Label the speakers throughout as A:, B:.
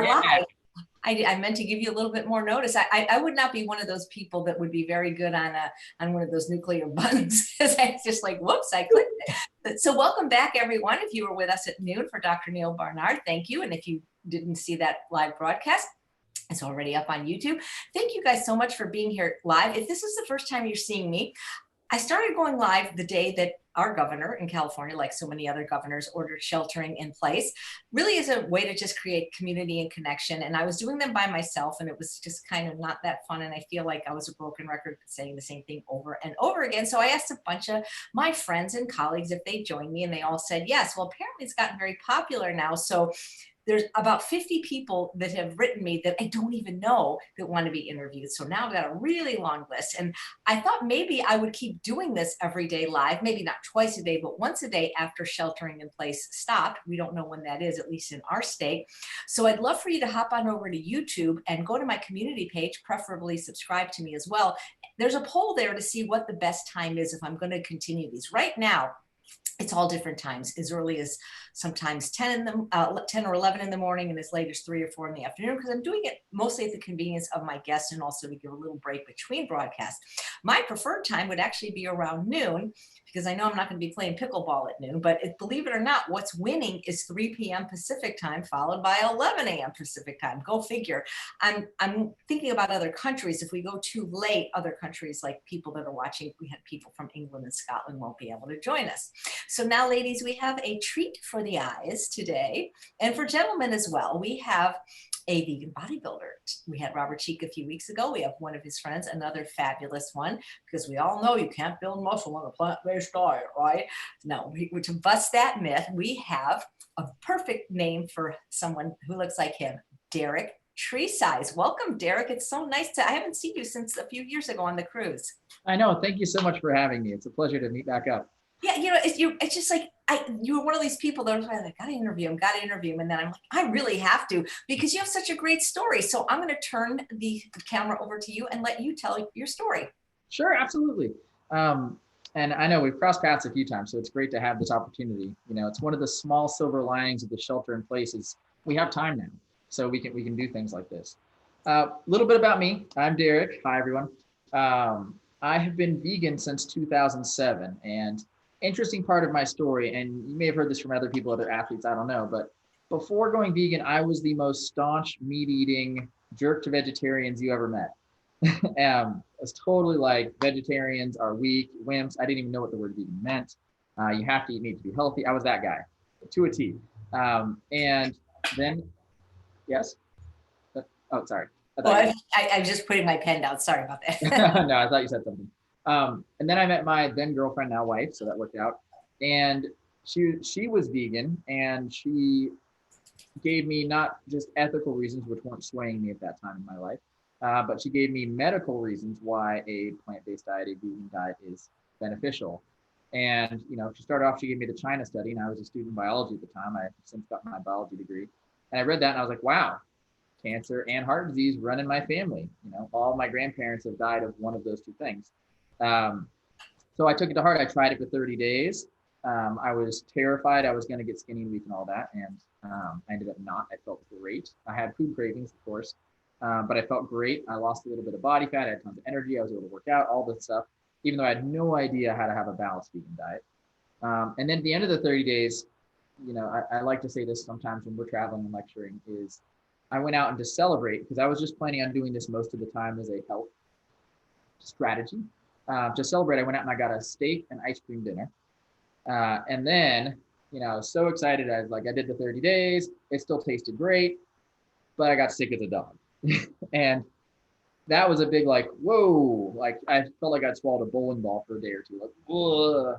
A: are live. I meant to give you a little bit more notice. I would not be one of those people that would be very good on one of those nuclear buttons. It's just like, whoops, I clicked it. So welcome back, everyone. If you were with us at noon for Dr. Neil Barnard, thank you. And if you didn't see that live broadcast, it's already up on YouTube. Thank you guys so much for being here live. If this is the first time you're seeing me, I started going live the day that our governor in California, like so many other governors, ordered sheltering in place, really is a way to just create community and connection. And I was doing them by myself, and it was just kind of not that fun. And I feel like I was a broken record saying the same thing over and over again. So I asked a bunch of my friends and colleagues if they joined me, and they all said yes. Well, apparently it's gotten very popular now. So there's about 50 people that have written me that I don't even know that want to be interviewed. So now I've got a really long list. And I thought maybe I would keep doing this every day live, maybe not twice a day, but once a day after sheltering in place stopped. We don't know when that is, at least in our state. So I'd love for you to hop on over to YouTube and go to my community page, preferably subscribe to me as well. There's a poll there to see what the best time is if I'm going to continue these. Right now, it's all different times, as early as sometimes 10 or 11 in the morning and as late as 3 or 4 in the afternoon, because I'm doing it mostly at the convenience of my guests and also to give a little break between broadcasts. My preferred time would actually be around noon, because I know I'm not going to be playing pickleball at noon, but believe it or not, what's winning is 3 p.m. Pacific time, followed by 11 a.m. Pacific time. Go figure. I'm thinking about other countries. If we go too late, other countries, like people that are watching, we had people from England and Scotland won't be able to join us. So now, ladies, we have a treat for the eyes today, and for gentlemen as well. We have a vegan bodybuilder. We had Robert Cheek a few weeks ago. We have one of his friends, another fabulous one, because we all know you can't build muscle on a plant-based diet, right? No, to bust that myth, we have a perfect name for someone who looks like him, Derek Tresize. Welcome, Derek. It's so nice I haven't seen you since a few years ago on the cruise.
B: I know. Thank you so much for having me. It's a pleasure to meet back up.
A: Yeah, it's just like, you were one of these people that was like, gotta interview him. And then I'm like, I really have to, because you have such a great story. So I'm going to turn the camera over to you and let you tell your story.
B: Sure, absolutely. And I know we've crossed paths a few times, so it's great to have this opportunity. You know, it's one of the small silver linings of the shelter in place is we have time now, so we can do things like this. A little bit about me. I'm Derek. Hi, everyone. I have been vegan since 2007, and interesting part of my story, and you may have heard this from other people, other athletes, I don't know, but before going vegan, I was the most staunch meat-eating jerk to vegetarians you ever met. I was totally like, vegetarians are weak, wimps. I didn't even know what the word vegan meant. You have to eat meat to be healthy. I was that guy, to a T. And then, yes? Oh, sorry.
A: I'm just putting my pen down. Sorry about that.
B: No, I thought you said something. And then I met my then girlfriend, now wife, so that worked out. And she was vegan, and she gave me not just ethical reasons, which weren't swaying me at that time in my life, but she gave me medical reasons why a plant-based diet, a vegan diet, is beneficial. And, you know, to start off, she gave me the China study, and I was a student in biology at the time. I since got my biology degree. And I read that, and I was like, wow, cancer and heart disease run in my family. You know, all my grandparents have died of one of those two things. So I took it to heart. I tried it for 30 days. I was terrified I was going to get skinny and weak and all that. And I ended up not. I felt great. I had food cravings, of course, but I felt great. I lost a little bit of body fat. I had tons of energy. I was able to work out, all this stuff, even though I had no idea how to have a balanced vegan diet. And then at the end of the 30 days, you know, I like to say this sometimes when we're traveling and lecturing, is I went out and to celebrate, because I was just planning on doing this most of the time as a health strategy. To celebrate, I went out and I got a steak and ice cream dinner. And then, you know, I was so excited. I did the 30 days. It still tasted great, but I got sick as a dog. And that was a big, like, whoa, like I felt like I'd swallowed a bowling ball for a day or two. Like, whoa.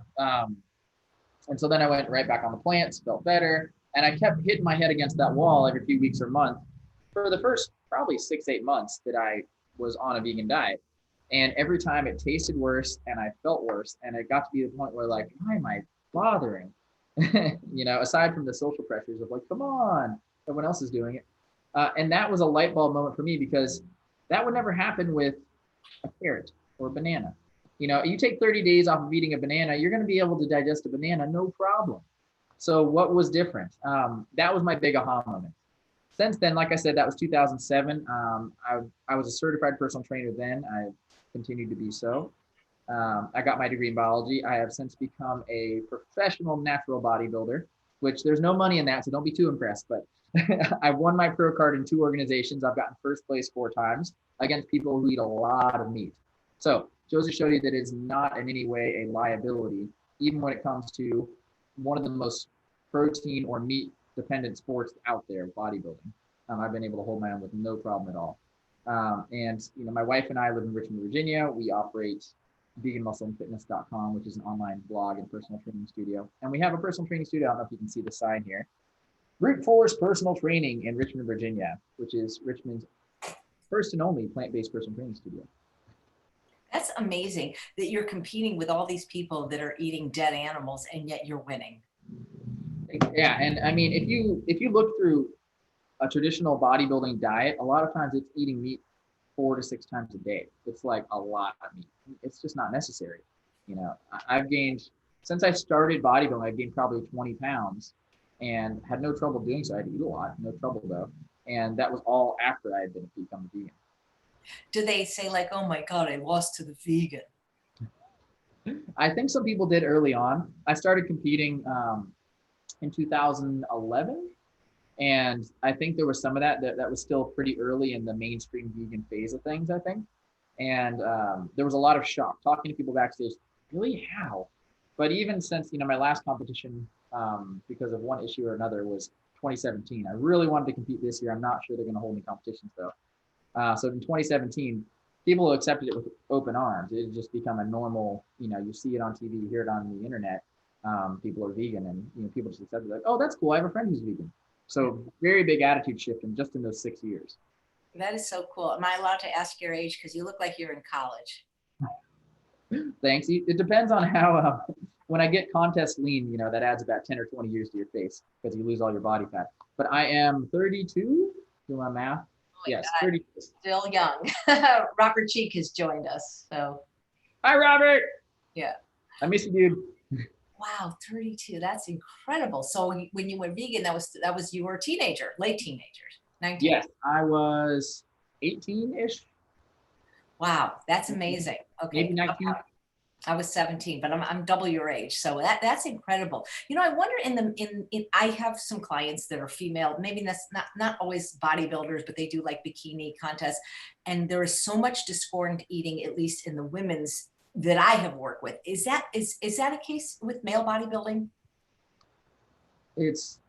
B: And so then I went right back on the plants, felt better. And I kept hitting my head against that wall every few weeks or month for the first probably 6-8 months that I was on a vegan diet. And every time it tasted worse and I felt worse. And it got to be the point where, like, why am I bothering? You know, aside from the social pressures of like, come on, everyone else is doing it. And that was a light bulb moment for me, because that would never happen with a carrot or a banana. You know, you take 30 days off of eating a banana, you're going to be able to digest a banana, no problem. So what was different? That was my big aha moment. since then, like I said, that was 2007. I was a certified personal trainer then. I continued to be so. I got my degree in biology. I have since become a professional natural bodybuilder, which there's no money in that, so don't be too impressed. But I've won my pro card in 2 organizations. I've gotten first place 4 times against people who eat a lot of meat. So goes to show you that it's not in any way a liability, even when it comes to one of the most protein or meat dependent sports out there, bodybuilding. I've been able to hold my own with no problem at all. And my wife and I live in Richmond, Virginia. We operate veganmuscleandfitness.com, which is an online blog and personal training studio. And we have a personal training studio. I don't know if you can see the sign here. Root Force Personal Training in Richmond, Virginia, which is Richmond's first and only plant-based personal training studio.
A: That's amazing that you're competing with all these people that are eating dead animals and yet you're winning.
B: Yeah, and I mean, if you look through a traditional bodybuilding diet, a lot of times it's eating meat 4 to 6 times a day. It's like a lot of meat. It's just not necessary. I've gained, since I started bodybuilding, I've gained probably 20 pounds and had no trouble doing so. I had to eat a lot, no trouble though. And that was all after I had become a vegan.
A: Do they say like, oh my God, I lost to the vegan?
B: I think some people did early on. I started competing in 2011. And I think there was some of that was still pretty early in the mainstream vegan phase of things, I think. And there was a lot of shock talking to people backstage, really how? But even since, my last competition, because of one issue or another, was 2017. I really wanted to compete this year. I'm not sure they're going to hold any competitions though. So in 2017, people accepted it with open arms. It had just become a normal, you see it on TV, you hear it on the internet. People are vegan and, people just accept it like, oh, that's cool. I have a friend who's vegan. So very big attitude shift in just in those 6 years.
A: That is so cool. Am I allowed to ask your age? Because you look like you're in college.
B: Thanks. It depends on how, when I get contest lean, that adds about 10 or 20 years to your face because you lose all your body fat. But I am 32, do my math.
A: Oh
B: yes,
A: God,
B: 32.
A: Still young. Robert Cheek has joined us. So.
B: Hi, Robert.
A: Yeah.
B: I miss you, dude.
A: Wow, 32. That's incredible. So when you went vegan, that was you were a teenager, late teenagers, 19.
B: Yes, I was 18-ish.
A: Wow, that's amazing. Okay.
B: Maybe 19.
A: I was 17, but I'm double your age. So that's incredible. I wonder in I have some clients that are female, maybe that's not always bodybuilders, but they do like bikini contests. And there is so much discordant eating, at least in the women's that I have worked with. Is that a case with male bodybuilding?
B: It's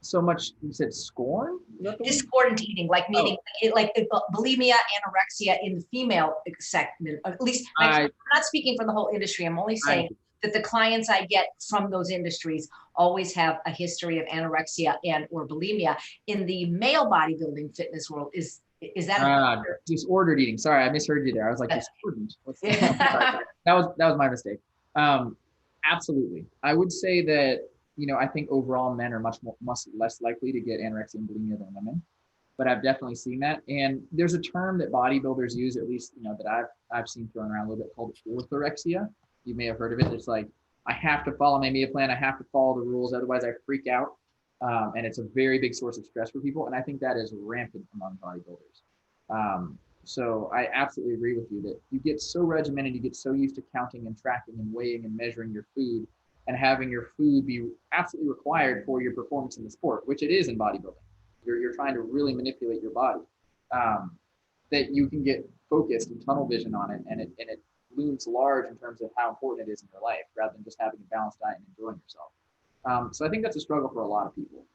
B: so much, you said scorn?
A: Discordant eating, like meaning like bulimia, anorexia in the female segment. At least I'm not speaking for the whole industry. I'm only saying that the clients I get from those industries always have a history of anorexia and or bulimia. In the male bodybuilding fitness world, is that
B: disordered eating? Sorry, I misheard you there. I was like discordant. That was my mistake. Absolutely, I would say that I think overall men are much less likely to get anorexia and bulimia than women, but I've definitely seen that. And there's a term that bodybuilders use, at least that I've seen thrown around a little bit, called orthorexia. You may have heard of it. It's like, I have to follow my meal plan. I have to follow the rules, otherwise I freak out. And it's a very big source of stress for people. And I think that is rampant among bodybuilders. So I absolutely agree with you that you get so regimented, you get so used to counting and tracking and weighing and measuring your food and having your food be absolutely required for your performance in the sport, which it is in bodybuilding. You're trying to really manipulate your body, that you can get focused and tunnel vision on it, and it looms large in terms of how important it is in your life, rather than just having a balanced diet and enjoying yourself. So I think that's a struggle for a lot of people.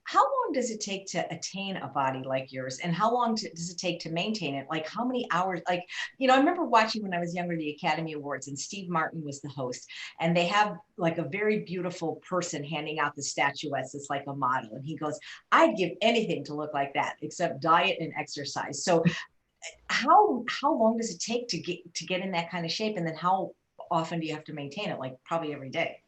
A: How long does it take to attain a body like yours? And how long does it take to maintain it? Like how many hours? Like, I remember watching when I was younger, the Academy Awards, and Steve Martin was the host. And they have like a very beautiful person handing out the statuettes. It's like a model. And he goes, I'd give anything to look like that, except diet and exercise. So how long does it take to get in that kind of shape? And then how often do you have to maintain it? Like probably every day.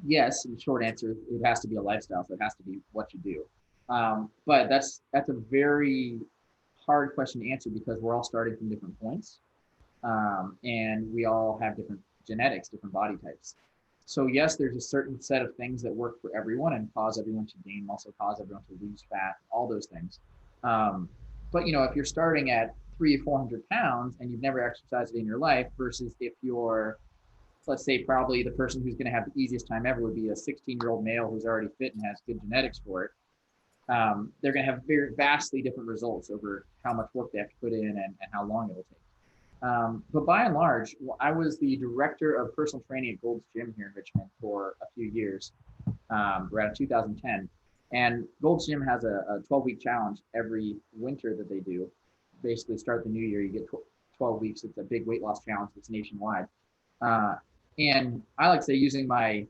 B: Yes, in short answer, it has to be a lifestyle, so it has to be what you do. But that's a very hard question to answer because we're all starting from different points, and we all have different genetics, different body types. So yes, there's a certain set of things that work for everyone and cause everyone to gain muscle, cause everyone to lose fat, all those things. Um, but if you're starting at 300 or 400 pounds and you've never exercised in your life versus if you're, let's say, probably the person who's going to have the easiest time ever would be a 16-year-old male who's already fit and has good genetics for it. They're going to have very vastly different results over how much work they have to put in and how long it'll take. But by and large, I was the director of personal training at Gold's Gym here in Richmond for a few years, around 2010. And Gold's Gym has a 12-week challenge every winter that they do. Basically, start the new year, you get 12 weeks. It's a big weight loss challenge that's nationwide. And I like to say, using my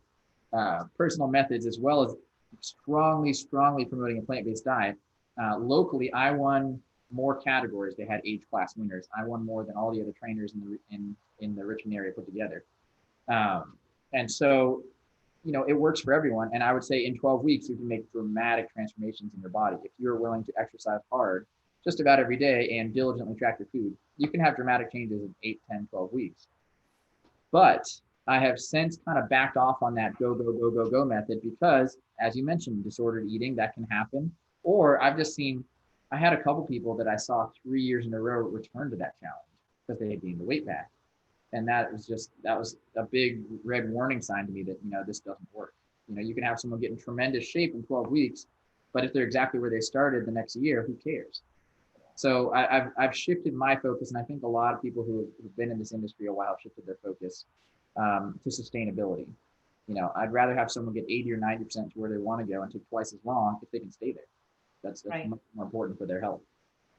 B: personal methods as well as strongly promoting a plant-based diet, locally, I won more categories. They had age class winners. I won more than all the other trainers in the Richmond area put together. And so, it works for everyone. And I would say in 12 weeks, you can make dramatic transformations in your body. If you're willing to exercise hard just about every day and diligently track your food, you can have dramatic changes in 8, 10, 12 weeks. But I have since kind of backed off on that go method because, as you mentioned, disordered eating, that can happen. Or I've just seen, I had a couple people that I saw 3 years in a row return to that challenge because they had gained the weight back. And that was a big red warning sign to me that, this doesn't work. You can have someone get in tremendous shape in 12 weeks, but if they're exactly where they started the next year, who cares? So I've shifted my focus, and I think a lot of people who've been in this industry a while shifted their focus to sustainability. I'd rather have someone get 80 or 90% to where they want to go and take twice as long if they can stay there. That's
A: Right.
B: much more important for their health.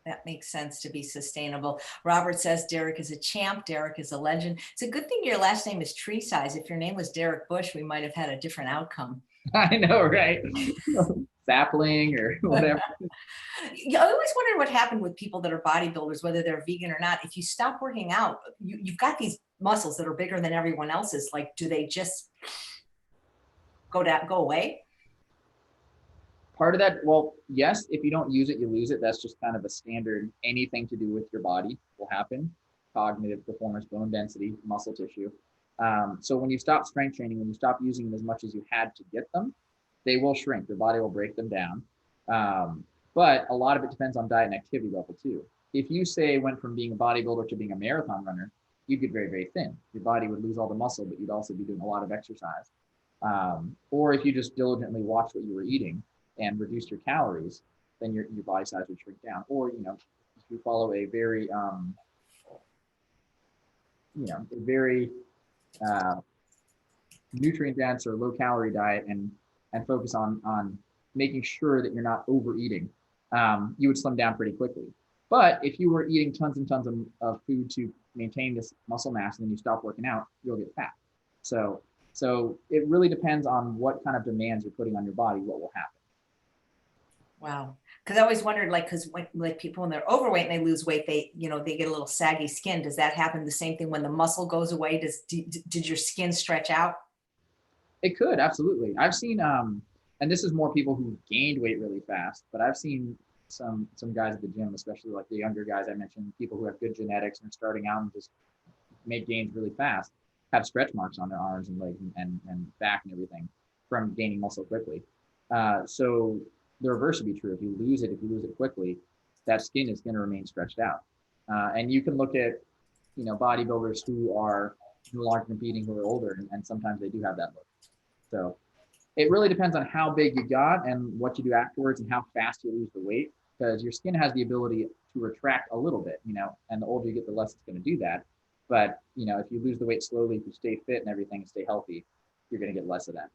A: That makes sense to be sustainable. Robert says Derek is a champ. Derek is a legend. It's a good thing your last name is Tresize. If your name was Derek Bush, we might have had a different outcome.
B: I know, right? Sapling or whatever.
A: I always wondered what happened with people that are bodybuilders, whether they're vegan or not. If you stop working out, you've got these muscles that are bigger than everyone else's. Like, do they just go away?
B: Part of that, well, yes, if you don't use it, you lose it. That's just kind of a standard. Anything to do with your body will happen. Cognitive performance, bone density, muscle tissue. So when you stop strength training, when you stop using them as much as you had to get them, they will shrink. Your body will break them down. But a lot of it depends on diet and activity level too. If you say went from being a bodybuilder to being a marathon runner, you'd get very, very thin. Your body would lose all the muscle, but you'd also be doing a lot of exercise. Or if you just diligently watched what you were eating and reduced your calories, then your body size would shrink down. Or, if you follow a very, nutrient dense or low calorie diet and focus on making sure that you're not overeating, you would slim down pretty quickly. But if you were eating tons and tons of food to maintain this muscle mass and then you stop working out, you'll get fat. So it really depends on what kind of demands you're putting on your body, what will happen.
A: Wow. Because I always wondered, because when people, when they're overweight and they lose weight, they get a little saggy skin. Does that happen the same thing when the muscle goes away? Did your skin stretch out?
B: It could, absolutely. I've seen, and this is more people who gained weight really fast, but I've seen some guys at the gym, especially like the younger guys I mentioned, people who have good genetics and are starting out and just make gains really fast, have stretch marks on their arms and legs and back and everything from gaining muscle quickly. So the reverse would be true. If you lose it quickly, that skin is going to remain stretched out. And you can look at, bodybuilders who are no longer competing, who are older, and sometimes they do have that look. So it really depends on how big you got and what you do afterwards and how fast you lose the weight, because your skin has the ability to retract a little bit, and the older you get, the less it's going to do that. But, if you lose the weight slowly, if you stay fit and everything and stay healthy, you're going to get less of that.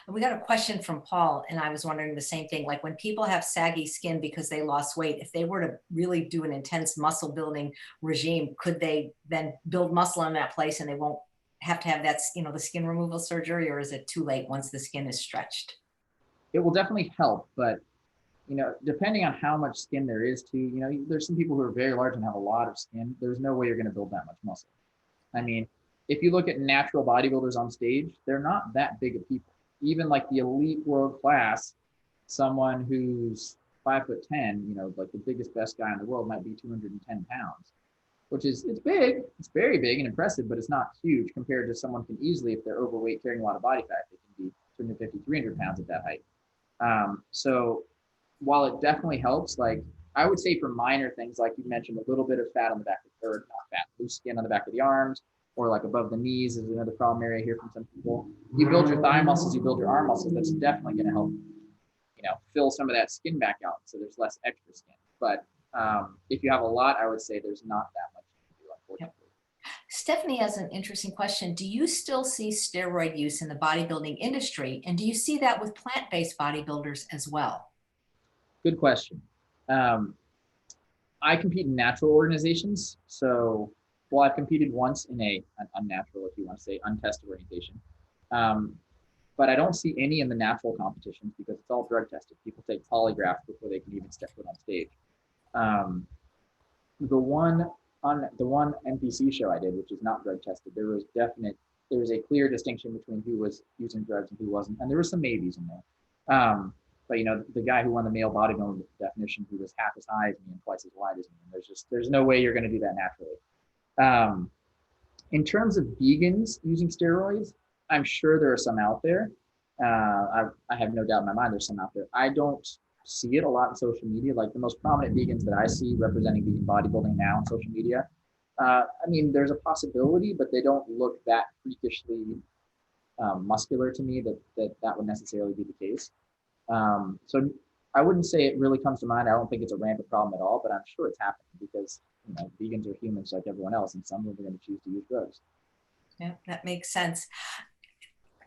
A: We got a question from Paul, and I was wondering the same thing. Like, when people have saggy skin because they lost weight, if they were to really do an intense muscle building regime, could they then build muscle in that place and they won't have to have that, the skin removal surgery, or is it too late once the skin is stretched?
B: It will definitely help, but depending on how much skin there is to, there's some people who are very large and have a lot of skin. There's no way you're going to build that much muscle. I mean, if you look at natural bodybuilders on stage, they're not that big of people. Even like the elite world class, someone who's 5'10", like the biggest, best guy in the world might be 210 pounds. which is, it's big, it's very big and impressive, but it's not huge compared to someone can easily, if they're overweight, carrying a lot of body fat, they can be 250, 300 pounds at that height. So while it definitely helps, like I would say for minor things, like you mentioned, a little bit of fat on the back of, or not fat, loose skin on the back of the arms, or like above the knees is another problem area here from some people. You build your thigh muscles, you build your arm muscles, that's definitely going to help, fill some of that skin back out. So there's less extra skin. But if you have a lot, I would say there's not that much you can do, unfortunately.
A: Stephanie has an interesting question. Do you still see steroid use in the bodybuilding industry? And do you see that with plant-based bodybuilders as well?
B: Good question. I compete in natural organizations. So, well, I've competed once in an unnatural, if you want to say, untested organization. Um, but I don't see any in the natural competitions because it's all drug tested. People take polygraphs before they can even step foot on stage. Um, the one NPC show I did, which is not drug tested, there was a clear distinction between who was using drugs and who wasn't, and there were some maybes in there. But the guy who won the male bodybuilding definition, who was half as high as me and twice as wide as me, there's no way you're going to do that naturally. In terms of vegans using steroids, I'm sure there are some out there. I have no doubt in my mind there's some out there. I don't see it a lot in social media. Like the most prominent vegans that I see representing vegan bodybuilding now on social media, there's a possibility, but they don't look that freakishly muscular to me that would necessarily be the case. So I wouldn't say it really comes to mind. I don't think it's a rampant problem at all, but I'm sure it's happening because vegans are humans like everyone else, and some of them are going to choose to use drugs.
A: Yeah, that makes sense.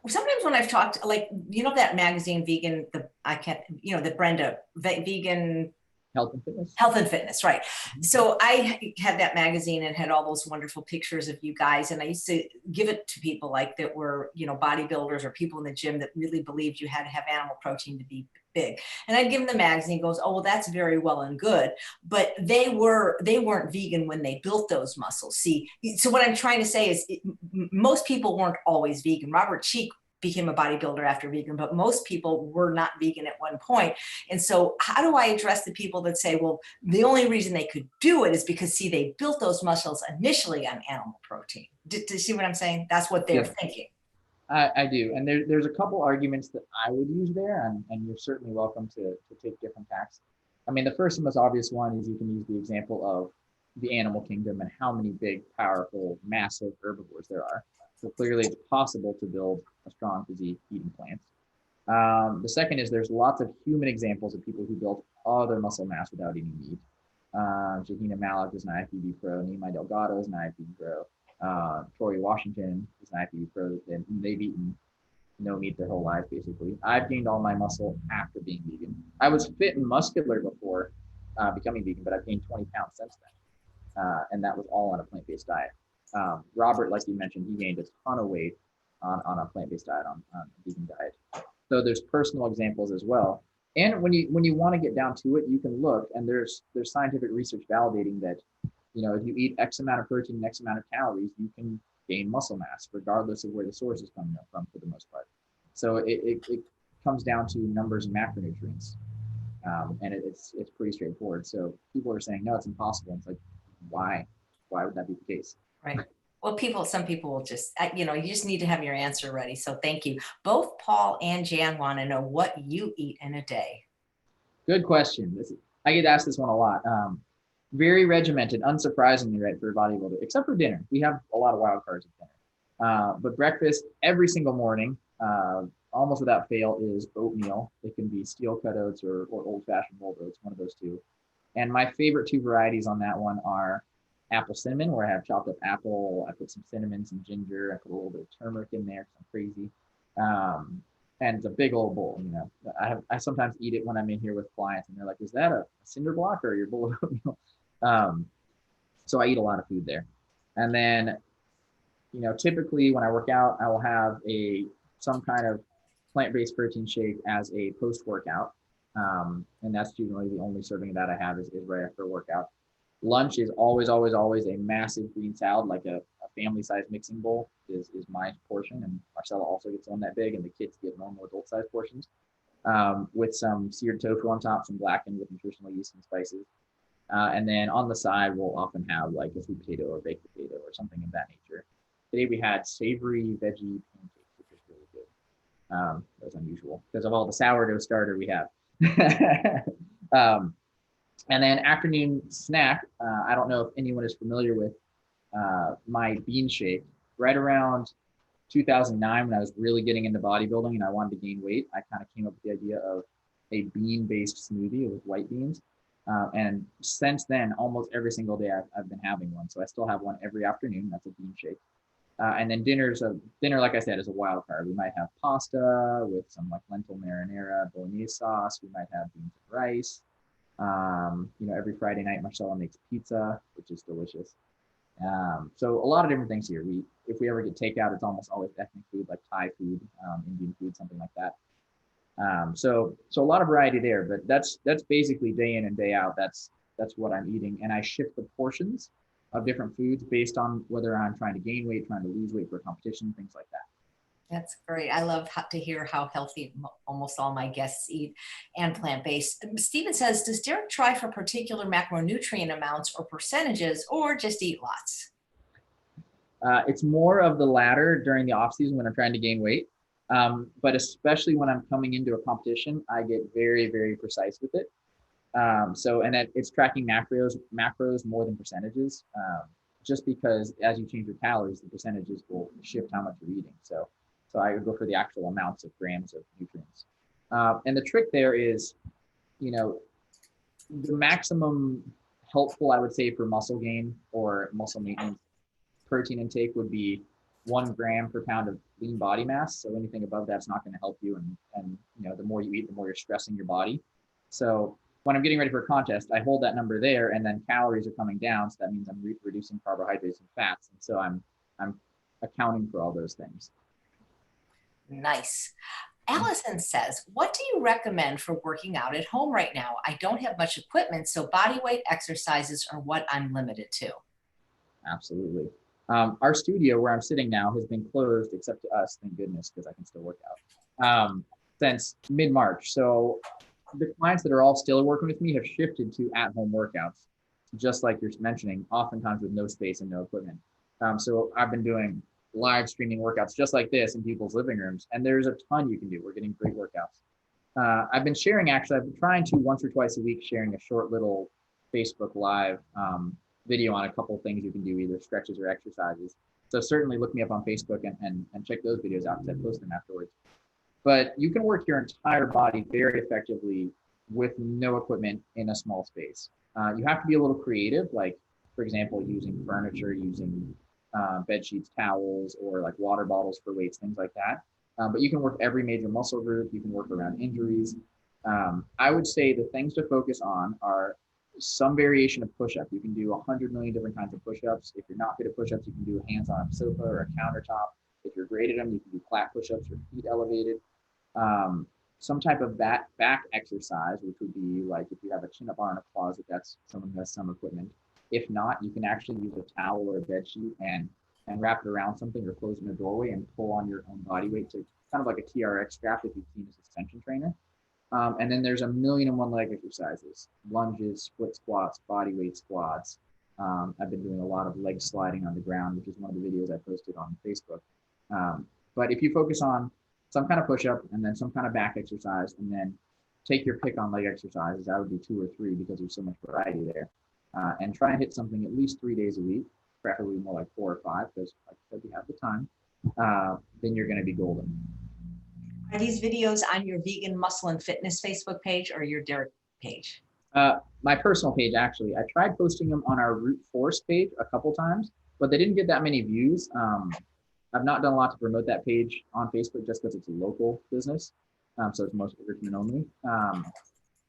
A: Sometimes when I've talked, like, that magazine, Vegan, the Brenda, Vegan
B: Health and Fitness.
A: Health and Fitness, right. So I had that magazine and had all those wonderful pictures of you guys. And I used to give it to people like that were, bodybuilders or people in the gym that really believed you had to have animal protein to be big. And I'd give them the magazine, goes, oh, well, that's very well and good. But they weren't vegan when they built those muscles. See, so what I'm trying to say is most people weren't always vegan. Robert Cheek became a bodybuilder after vegan, but most people were not vegan at one point. And so how do I address the people that say, well, the only reason they could do it is because, see, they built those muscles initially on animal protein. Do you see what I'm saying? That's what they're thinking.
B: I do. And there's a couple arguments that I would use there, and you're certainly welcome to take different tacks. The first and most obvious one is you can use the example of the animal kingdom and how many big, powerful, massive herbivores there are. So clearly it's possible to build a strong physique eating plants. The second is there's lots of human examples of people who built other muscle mass without eating meat. Shahina Malik is an IFBB pro, Nimai Delgado is an IFBB pro, Tori Washington is an IFBB pro, and they've eaten no meat their whole life, basically. I've gained all my muscle after being vegan. I was fit and muscular before becoming vegan, but I've gained 20 pounds since then. And that was all on a plant-based diet. Robert, like you mentioned, he gained a ton of weight on a plant-based diet, on a vegan diet. So there's personal examples as well. And when you want to get down to it, you can look, and there's scientific research validating that, if you eat X amount of protein and X amount of calories, you can gain muscle mass, regardless of where the source is coming from for the most part. So it comes down to numbers and macronutrients. And it's pretty straightforward. So people are saying, no, it's impossible. It's like, why would that be the case?
A: Right. Well, some people will just, you just need to have your answer ready. So thank you. Both Paul and Jan want to know what you eat in a day. Good
B: question. I get asked this one a lot. Very regimented, unsurprisingly, right, for a bodybuilder, except for dinner. We have a lot of wild cards at dinner. But breakfast every single morning, almost without fail, is oatmeal. It can be steel cut oats or old-fashioned rolled oats, one of those two. And my favorite two varieties on that one are apple cinnamon, where I have chopped up apple, I put some cinnamon, some ginger, I put a little bit of turmeric in there because I'm crazy. And it's a big old bowl, I sometimes eat it when I'm in here with clients and they're like, is that a cinder block or your bowl of oatmeal? So I eat a lot of food there. And then, typically when I work out, I will have some kind of plant-based protein shake as a post-workout. And that's generally the only serving that I have is right after a workout. Lunch is always, always, always a massive green salad, like a family-sized mixing bowl is my portion. And Marcella also gets one that big, and the kids get normal adult-sized portions with some seared tofu on top, some blackened with nutritional yeast and spices. And then on the side, we'll often have like a sweet potato or baked potato or something of that nature. Today we had savory veggie pancakes, which is really good. That was unusual because of all the sourdough starter we have. um, and then afternoon snack, I don't know if anyone is familiar with my bean shake. Right around 2009, when I was really getting into bodybuilding and I wanted to gain weight, I kind of came up with the idea of a bean-based smoothie with white beans. And since then, almost every single day I've been having one. So I still have one every afternoon. That's a bean shake. And then dinner, like I said, is a wild card. We might have pasta with some like lentil marinara, bolognese sauce. We might have beans and rice. Every Friday night, Marcella makes pizza, which is delicious. So a lot of different things here. If we ever get takeout, it's almost always ethnic food, like Thai food, Indian food, something like that. So a lot of variety there, but that's basically day in and day out. That's what I'm eating, and I shift the portions of different foods based on whether I'm trying to gain weight, trying to lose weight for a competition, things like that.
A: That's great. I love to hear how healthy almost all my guests eat and plant-based. Stephen says, does Derek try for particular macronutrient amounts or percentages, or just eat lots?
B: It's more of the latter during the off season when I'm trying to gain weight. But especially when I'm coming into a competition, I get very, very precise with it. And it's tracking macros more than percentages, just because as you change your calories, the percentages will shift how much you're eating. So I would go for the actual amounts of grams of nutrients. And the trick there is, the maximum helpful, I would say, for muscle gain or muscle maintenance protein intake would be 1 gram per pound of lean body mass. So anything above that's not going to help you. And the more you eat, the more you're stressing your body. So when I'm getting ready for a contest, I hold that number there, and then calories are coming down. So that means I'm reducing carbohydrates and fats. And so I'm accounting for all those things.
A: Nice. Allison says, what do you recommend for working out at home right now? I don't have much equipment, so body weight exercises are what I'm limited to.
B: Absolutely. Our studio where I'm sitting now has been closed, except to us, thank goodness, because I can still work out, since mid-March. So the clients that are all still working with me have shifted to at-home workouts, just like you're mentioning, oftentimes with no space and no equipment. So I've been doing live streaming workouts just like this in people's living rooms, and there's a ton you can do. We're getting great workouts. I've been trying to once or twice a week sharing a short little Facebook Live video on a couple of things you can do, either stretches or exercises. So certainly look me up on Facebook and check those videos out, because I post them afterwards. But you can work your entire body very effectively with no equipment in a small space. You have to be a little creative, like, for example, using furniture, using bed sheets, towels, or like water bottles for weights, things like that. But you can work every major muscle group. You can work around injuries. I would say the things to focus on are some variation of push-up. You can do 100 million different kinds of push-ups. If you're not good at push-ups, you can do hands on a sofa or a countertop. If you're great at them, you can do flat push-ups or feet elevated. Some type of back exercise, which would be like if you have a chin-up bar in a closet, that's someone who has some equipment. If not, you can actually use a towel or a bed sheet and wrap it around something or close in a doorway and pull on your own body weight to kind of like a TRX strap if you've seen a suspension trainer. And then there's a million and one leg exercises, lunges, split squats, body weight squats. I've been doing a lot of leg sliding on the ground, which is one of the videos I posted on Facebook. But if you focus on some kind of push-up and then some kind of back exercise, and then take your pick on leg exercises, I would do 2 or 3 because there's so much variety there. And try and hit something at least 3 days a week, preferably more like 4 or 5, because like I said, you have the time, then you're going to be golden.
A: Are these videos on your Vegan Muscle and Fitness Facebook page or your Derek page?
B: My personal page, actually. I tried posting them on our Root Force page a couple times, but they didn't get that many views. I've not done a lot to promote that page on Facebook just because it's a local business. So it's mostly Richmond only.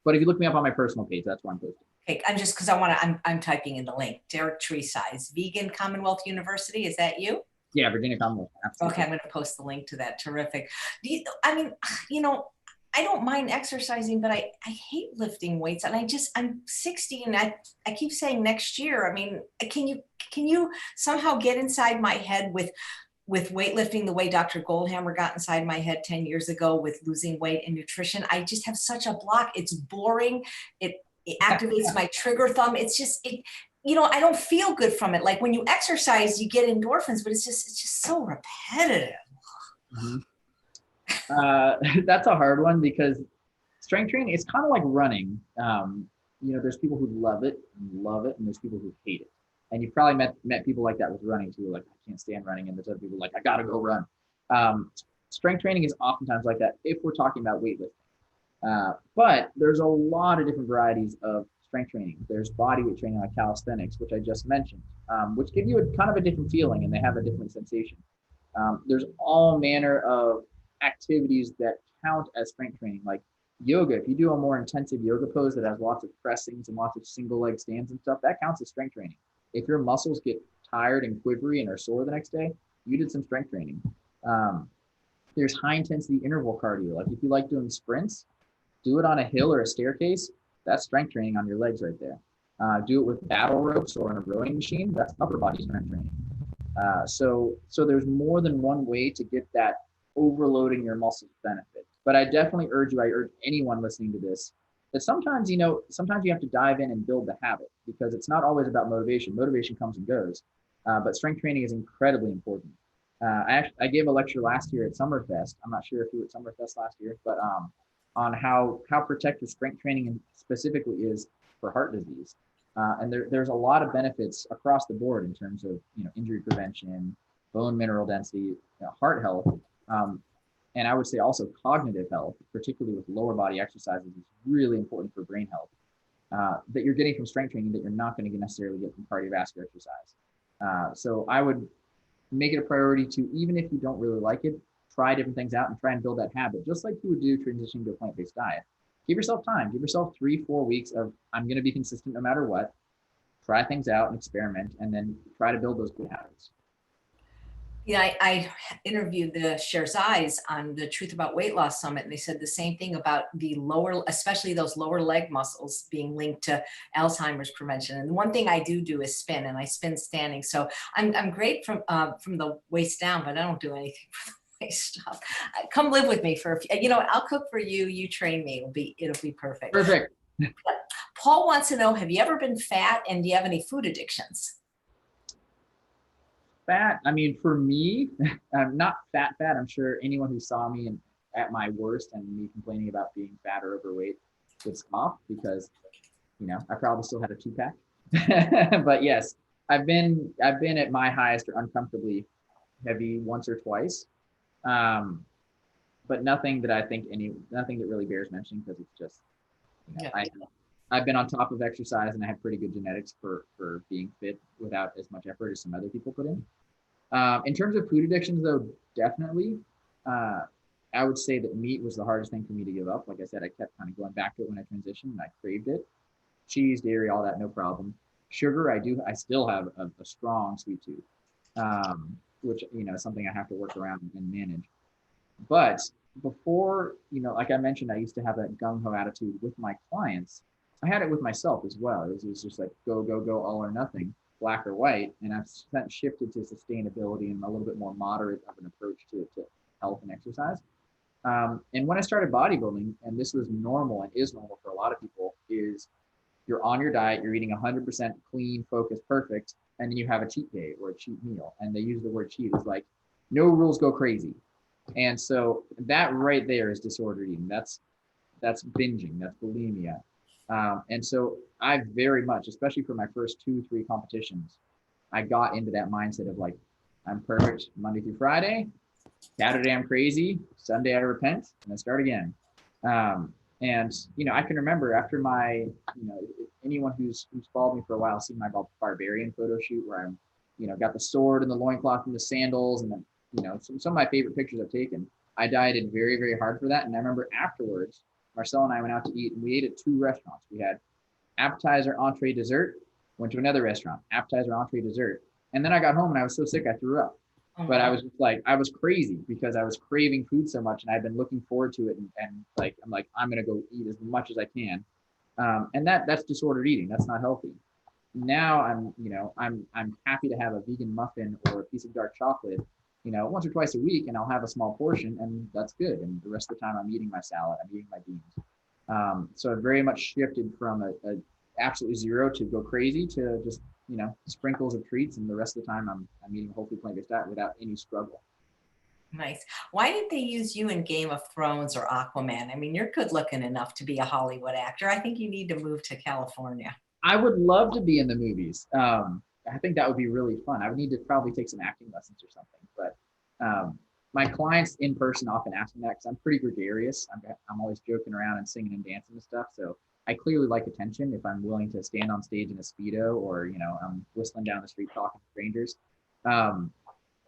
B: But if you look me up on my personal page, that's where I'm posting.
A: Okay, I'm just because I'm typing in the link. Derek Tresize, Vegan Commonwealth University. Is that you?
B: Yeah, Virginia Commonwealth. Absolutely.
A: Okay, I'm going to post the link to that. Terrific. I don't mind exercising, but I hate lifting weights, and I'm 60, and I keep saying next year. I mean, can you somehow get inside my head with weightlifting the way Dr. Goldhammer got inside my head 10 years ago with losing weight and nutrition? I just have such a block. It's boring. It activates my trigger thumb. It's just, I don't feel good from it. Like when you exercise, you get endorphins, but it's just so repetitive.
B: Mm-hmm. That's a hard one because strength training, it's kind of like running. There's people who love it, and there's people who hate it. And you've probably met people like that with running too, like, I can't stand running, and there's other people like, I gotta go run. Strength training is oftentimes like that if we're talking about weightlifting. But there's a lot of different varieties of strength training. There's bodyweight training like calisthenics, which I just mentioned, which give you a kind of a different feeling and they have a different sensation. There's all manner of activities that count as strength training, like yoga. If you do a more intensive yoga pose that has lots of pressings and lots of single leg stands and stuff, that counts as strength training. If your muscles get tired and quivery and are sore the next day, you did some strength training. There's high intensity interval cardio. Like if you like doing sprints, do it on a hill or a staircase. That's strength training on your legs right there. Do it with battle ropes or on a rowing machine. That's upper body strength training. So there's more than one way to get that overloading your muscles benefit. But I definitely urge anyone listening to this, that sometimes you have to dive in and build the habit, because it's not always about motivation. Motivation comes and goes, but strength training is incredibly important. I gave a lecture last year at Summerfest. I'm not sure if you were at Summerfest last year, but on how protective strength training specifically is for heart disease. And there's a lot of benefits across the board in terms of injury prevention, bone mineral density, heart health, and I would say also cognitive health, particularly with lower body exercises, is really important for brain health that you're getting from strength training that you're not going to necessarily get from cardiovascular exercise. So I would make it a priority to, even if you don't really like it, try different things out and try and build that habit, just like you would do transitioning to a plant-based diet. Give yourself time. Give yourself 3-4 weeks of, I'm going to be consistent no matter what. Try things out and experiment, and then try to build those good habits.
A: Yeah, I interviewed the Tresize on the Truth About Weight Loss Summit, and they said the same thing about the lower, especially those lower leg muscles being linked to Alzheimer's prevention. And one thing I do is spin, and I spin standing. So I'm great from the waist down, but I don't do anything for the waist up. Come live with me for a few, I'll cook for you. You train me. It'll be perfect.
B: Perfect.
A: Paul wants to know, have you ever been fat, and do you have any food addictions?
B: Fat, I mean, for me, I'm not fat. I'm sure anyone who saw me at my worst and me complaining about being fat or overweight would scoff, because, I probably still had a 2-pack. But yes, I've been at my highest or uncomfortably heavy once or twice. But nothing that really bears mentioning, because it's just, I've been on top of exercise, and I have pretty good genetics for being fit without as much effort as some other people put in. In terms of food addictions, though, definitely, I would say that meat was the hardest thing for me to give up. Like I said, I kept kind of going back to it when I transitioned, and I craved it. Cheese, dairy, all that, no problem. Sugar, I still have a strong sweet tooth, which, is something I have to work around and manage. But before, like I mentioned, I used to have that gung-ho attitude with my clients. I had it with myself as well. It was just like go, all or nothing, black or white. And I've shifted to sustainability and a little bit more moderate of an approach to health and exercise. And when I started bodybuilding, and this was normal and is normal for a lot of people, is you're on your diet, you're eating 100% clean, focused, perfect, and then you have a cheat day or a cheat meal. And they use the word cheat as like, no rules, go crazy. And so that right there is disordered eating. That's binging, that's bulimia. And so I very much, especially for my first 2-3 competitions, I got into that mindset of like, I'm perfect Monday through Friday, Saturday I'm crazy, Sunday I repent, and I start again. And I can remember after my, anyone who's followed me for a while seen my barbarian photo shoot where I'm, got the sword and the loincloth and the sandals, and then, some of my favorite pictures I've taken. I dieted very, very hard for that. And I remember afterwards, Marcel and I went out to eat, and we ate at 2 restaurants. We had appetizer, entree, dessert, went to another restaurant, appetizer, entree, dessert. And then I got home and I was so sick I threw up. But I was just like, I was crazy because I was craving food so much, and I've been looking forward to it. And like, I'm going to go eat as much as I can. And that's disordered eating. That's not healthy. Now I'm happy to have a vegan muffin or a piece of dark chocolate, once or twice a week, and I'll have a small portion, and that's good. And the rest of the time I'm eating my salad, I'm eating my beans. So I've very much shifted from a absolutely zero to go crazy to just, sprinkles of treats. And the rest of the time I'm eating a whole food plant-based diet without any struggle.
A: Nice. Why did they use you in Game of Thrones or Aquaman? I mean, you're good looking enough to be a Hollywood actor. I think you need to move to California.
B: I would love to be in the movies. I think that would be really fun. I would need to probably take some acting lessons or something. But my clients in person often ask me that because I'm pretty gregarious. I'm always joking around and singing and dancing and stuff. So I clearly like attention if I'm willing to stand on stage in a Speedo or, I'm whistling down the street talking to strangers. Um,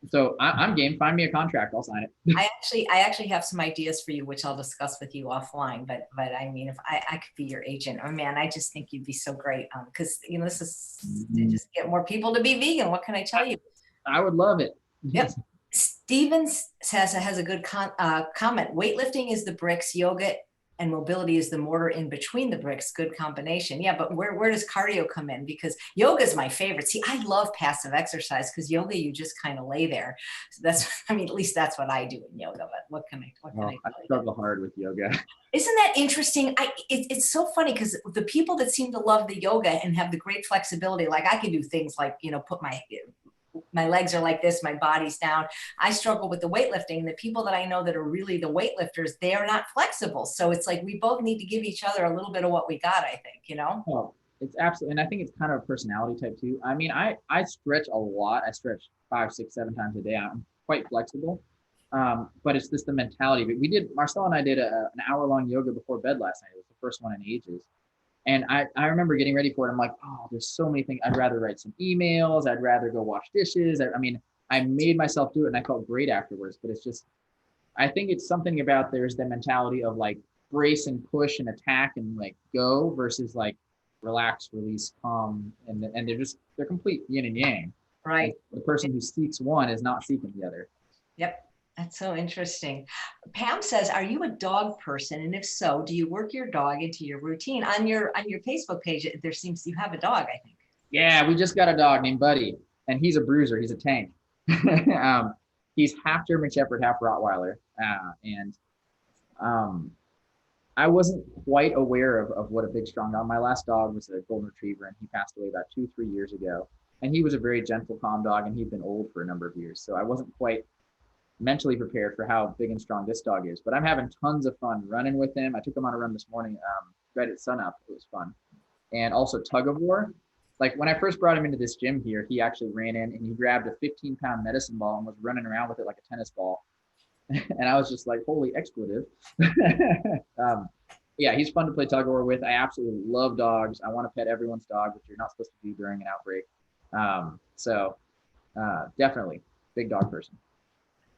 B: so I'm game. Find me a contract. I'll sign it.
A: I actually have some ideas for you, which I'll discuss with you offline. But I mean, if I could be your agent, oh man, I just think you'd be so great. Because this is to just get more people to be vegan. What can I tell you?
B: I would love it.
A: Yep. Stevens has a good comment. Weightlifting is the bricks, yoga and mobility is the mortar in between the bricks. Good combination. Yeah, but where does cardio come in? Because yoga is my favorite. See, I love passive exercise because yoga, you just kind of lay there. So that's, I mean, at least that's what I do in yoga. But what can I tell you?
B: I struggle hard with yoga.
A: Isn't that interesting? It's so funny because the people that seem to love the yoga and have the great flexibility, like I can do things like, put my legs are like this, my body's down. I struggle with the weightlifting. The people that I know that are really the weightlifters, they are not flexible. So it's like we both need to give each other a little bit of what we got, I think,
B: Oh, it's absolutely, and I think it's kind of a personality type too. I mean, I stretch a lot. I stretch 5, 6, 7 times a day. I'm quite flexible. But it's just the mentality. But Marcel and I did an hour-long yoga before bed last night. It was the first one in ages. And I remember getting ready for it. I'm like, oh, there's so many things. I'd rather write some emails. I'd rather go wash dishes. I mean, I made myself do it and I felt great afterwards. But it's just, I think it's something about there's the mentality of like brace and push and attack and like go versus like relax, release, calm. And they're complete yin and yang.
A: Right.
B: And the person who seeks one is not seeking the other.
A: Yep. That's so interesting. Pam says, "Are you a dog person? And if so, do you work your dog into your routine?" On your Facebook page, there seems you have a dog, I think.
B: Yeah, we just got a dog named Buddy, and he's a bruiser. He's a tank. He's half German Shepherd, half Rottweiler, and I wasn't quite aware of what a big, strong dog. My last dog was a golden retriever, and he passed away about 2, 3 years ago. And he was a very gentle, calm dog, and he'd been old for a number of years, so I wasn't quite mentally prepared for how big and strong this dog is. But I'm having tons of fun running with him. I took him on a run this morning, right at sunup. It was fun. And also tug of war. Like when I first brought him into this gym here, he actually ran in and he grabbed a 15-pound medicine ball and was running around with it like a tennis ball. And I was just like, holy expletive. Yeah, he's fun to play tug of war with. I absolutely love dogs. I want to pet everyone's dog, which you're not supposed to do during an outbreak. So definitely big dog person.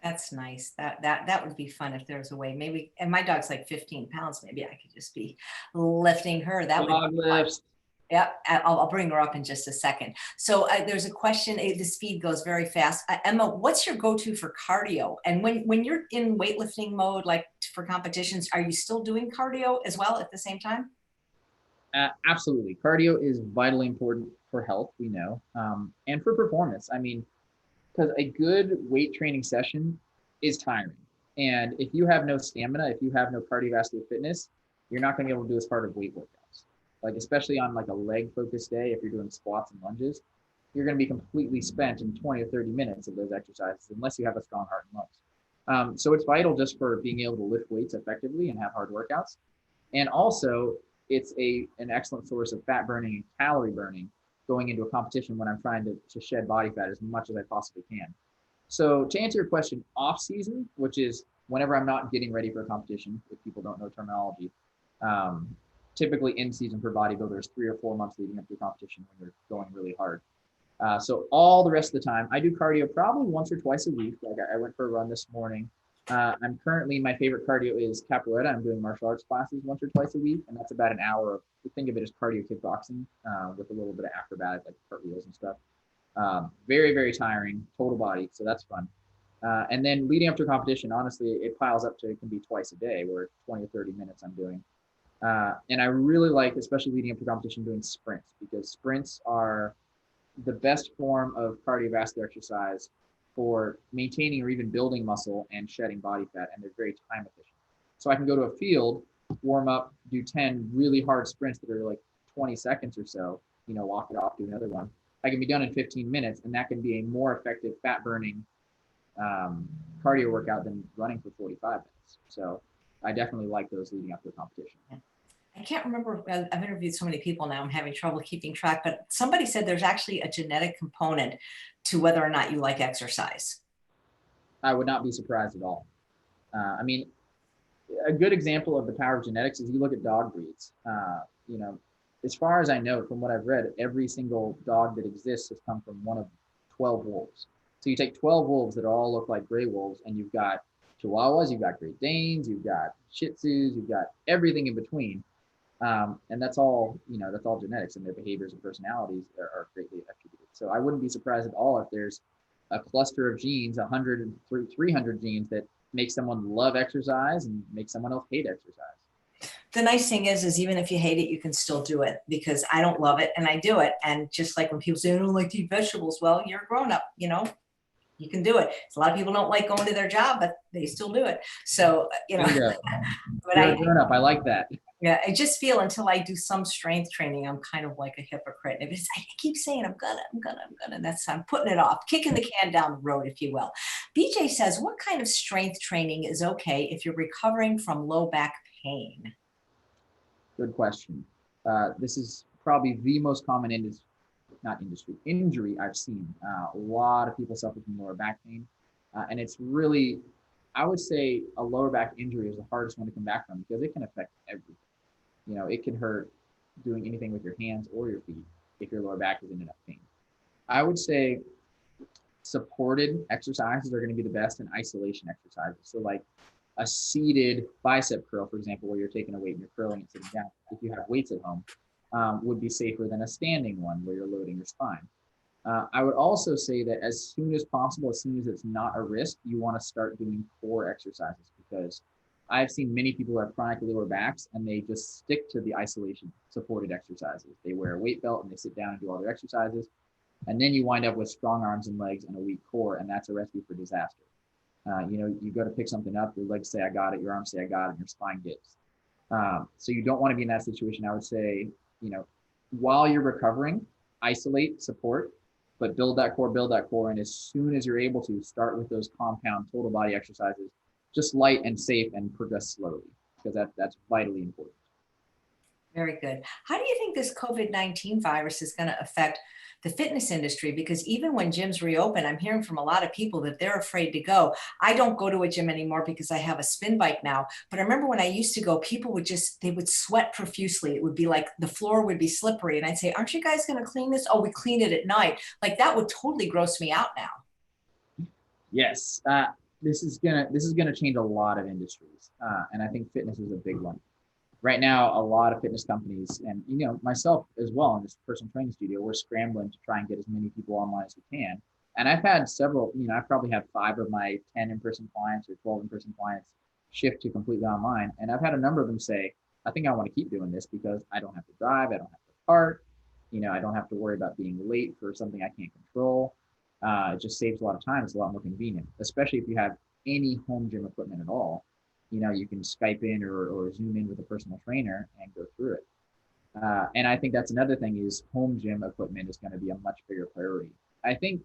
A: That's nice. That would be fun if there was a way. Maybe, and my dog's like 15 pounds. Maybe I could just be lifting her. That
B: dog
A: would be
B: lifts.
A: Yeah, I'll bring her up in just a second. So there's a question. This feed goes very fast. Emma, what's your go-to for cardio? And when you're in weightlifting mode, like for competitions, are you still doing cardio as well at the same time?
B: Absolutely. Cardio is vitally important for health, we know, and for performance. I mean, because a good weight training session is tiring. And if you have no stamina, if you have no cardiovascular fitness, you're not going to be able to do as hard of weight workouts. Like especially on like a leg focused day, if you're doing squats and lunges, you're going to be completely spent in 20 or 30 minutes of those exercises unless you have a strong heart and lungs. So it's vital just for being able to lift weights effectively and have hard workouts. And also it's an excellent source of fat burning and calorie burning going into a competition when I'm trying to shed body fat as much as I possibly can. So to answer your question, off season, which is whenever I'm not getting ready for a competition, if people don't know terminology, typically in season for bodybuilders, 3 or 4 months leading up to a competition when you're going really hard. So all the rest of the time, I do cardio probably once or twice a week. Like I went for a run this morning. I'm currently, my favorite cardio is capoeira. I'm doing martial arts classes once or twice a week, and that's about an hour of, think of it as cardio kickboxing with a little bit of acrobatic, like cartwheels and stuff. Very, very tiring, total body, so that's fun. And then leading up to a competition, honestly, it piles up to, it can be twice a day, where 20 or 30 minutes I'm doing. And I really like, especially leading up to competition, doing sprints, because sprints are the best form of cardiovascular exercise for maintaining or even building muscle and shedding body fat, and they're very time efficient. So I can go to a field warm up, do 10 really hard sprints that are like 20 seconds or so, walk it off, do another one. I can be done in 15 minutes, and that can be a more effective fat burning cardio workout than running for 45 minutes. So I definitely like those leading up to a competition.
A: I can't remember, I've interviewed so many people now, I'm having trouble keeping track, but somebody said there's actually a genetic component to whether or not you like exercise.
B: I would not be surprised at all. I mean, a good example of the power of genetics is you look at dog breeds. As far as I know, from what I've read, every single dog that exists has come from one of 12 wolves. So you take 12 wolves that all look like gray wolves, and you've got Chihuahuas, you've got Great Danes, you've got Shih Tzus, you've got everything in between. And that's all genetics, and their behaviors and personalities are greatly attributed. So I wouldn't be surprised at all if there's a cluster of genes, 100 and 300 genes that make someone love exercise and make someone else hate exercise.
A: The nice thing is even if you hate it, you can still do it, because I don't love it and I do it. And just like when people say, I don't like to eat vegetables, well, you're a grown up, you can do it. So a lot of people don't like going to their job, but they still do it. So, but
B: You're a grown up. I like that.
A: Yeah, I just feel until I do some strength training, I'm kind of like a hypocrite. I keep saying I'm gonna. I'm putting it off, kicking the can down the road, if you will. BJ says, what kind of strength training is okay if you're recovering from low back pain?
B: Good question. This is probably the most common injury I've seen. A lot of people suffer from lower back pain, and it's really, I would say, a lower back injury is the hardest one to come back from, because it can affect everything. It can hurt doing anything with your hands or your feet if your lower back is in enough pain. I would say supported exercises are going to be the best, in isolation exercises. So like a seated bicep curl, for example, where you're taking a weight and you're curling it sitting down, if you have weights at home, would be safer than a standing one where you're loading your spine. I would also say that as soon as possible, as soon as it's not a risk, you want to start doing core exercises, because I've seen many people who have chronic lower backs and they just stick to the isolation supported exercises. They wear a weight belt and they sit down and do all their exercises. And then you wind up with strong arms and legs and a weak core, and that's a recipe for disaster. You go to pick something up, your legs say, I got it, your arms say, I got it, and your spine gives. So you don't want to be in that situation. I would say, while you're recovering, isolate, support, but build that core. And as soon as you're able to, start with those compound total body exercises, just light and safe, and progress slowly, because that's vitally important.
A: Very good. How do you think this COVID-19 virus is going to affect the fitness industry? Because even when gyms reopen, I'm hearing from a lot of people that they're afraid to go. I don't go to a gym anymore because I have a spin bike now. But I remember when I used to go, people they would sweat profusely. It would be like the floor would be slippery. And I'd say, aren't you guys going to clean this? Oh, we clean it at night. Like, that would totally gross me out now.
B: Yes. This is gonna change a lot of industries, and I think fitness is a big one. Right now, a lot of fitness companies, and myself as well, in this personal training studio, we're scrambling to try and get as many people online as we can. And I've had several, I've probably had 5 of my 10 in-person clients or 12 in-person clients shift to completely online, and I've had a number of them say, I think I want to keep doing this because I don't have to drive, I don't have to park, I don't have to worry about being late for something I can't control. It just saves a lot of time. It's a lot more convenient, especially if you have any home gym equipment at all. You can Skype in or Zoom in with a personal trainer and go through it. And I think that's another thing, is home gym equipment is going to be a much bigger priority. I think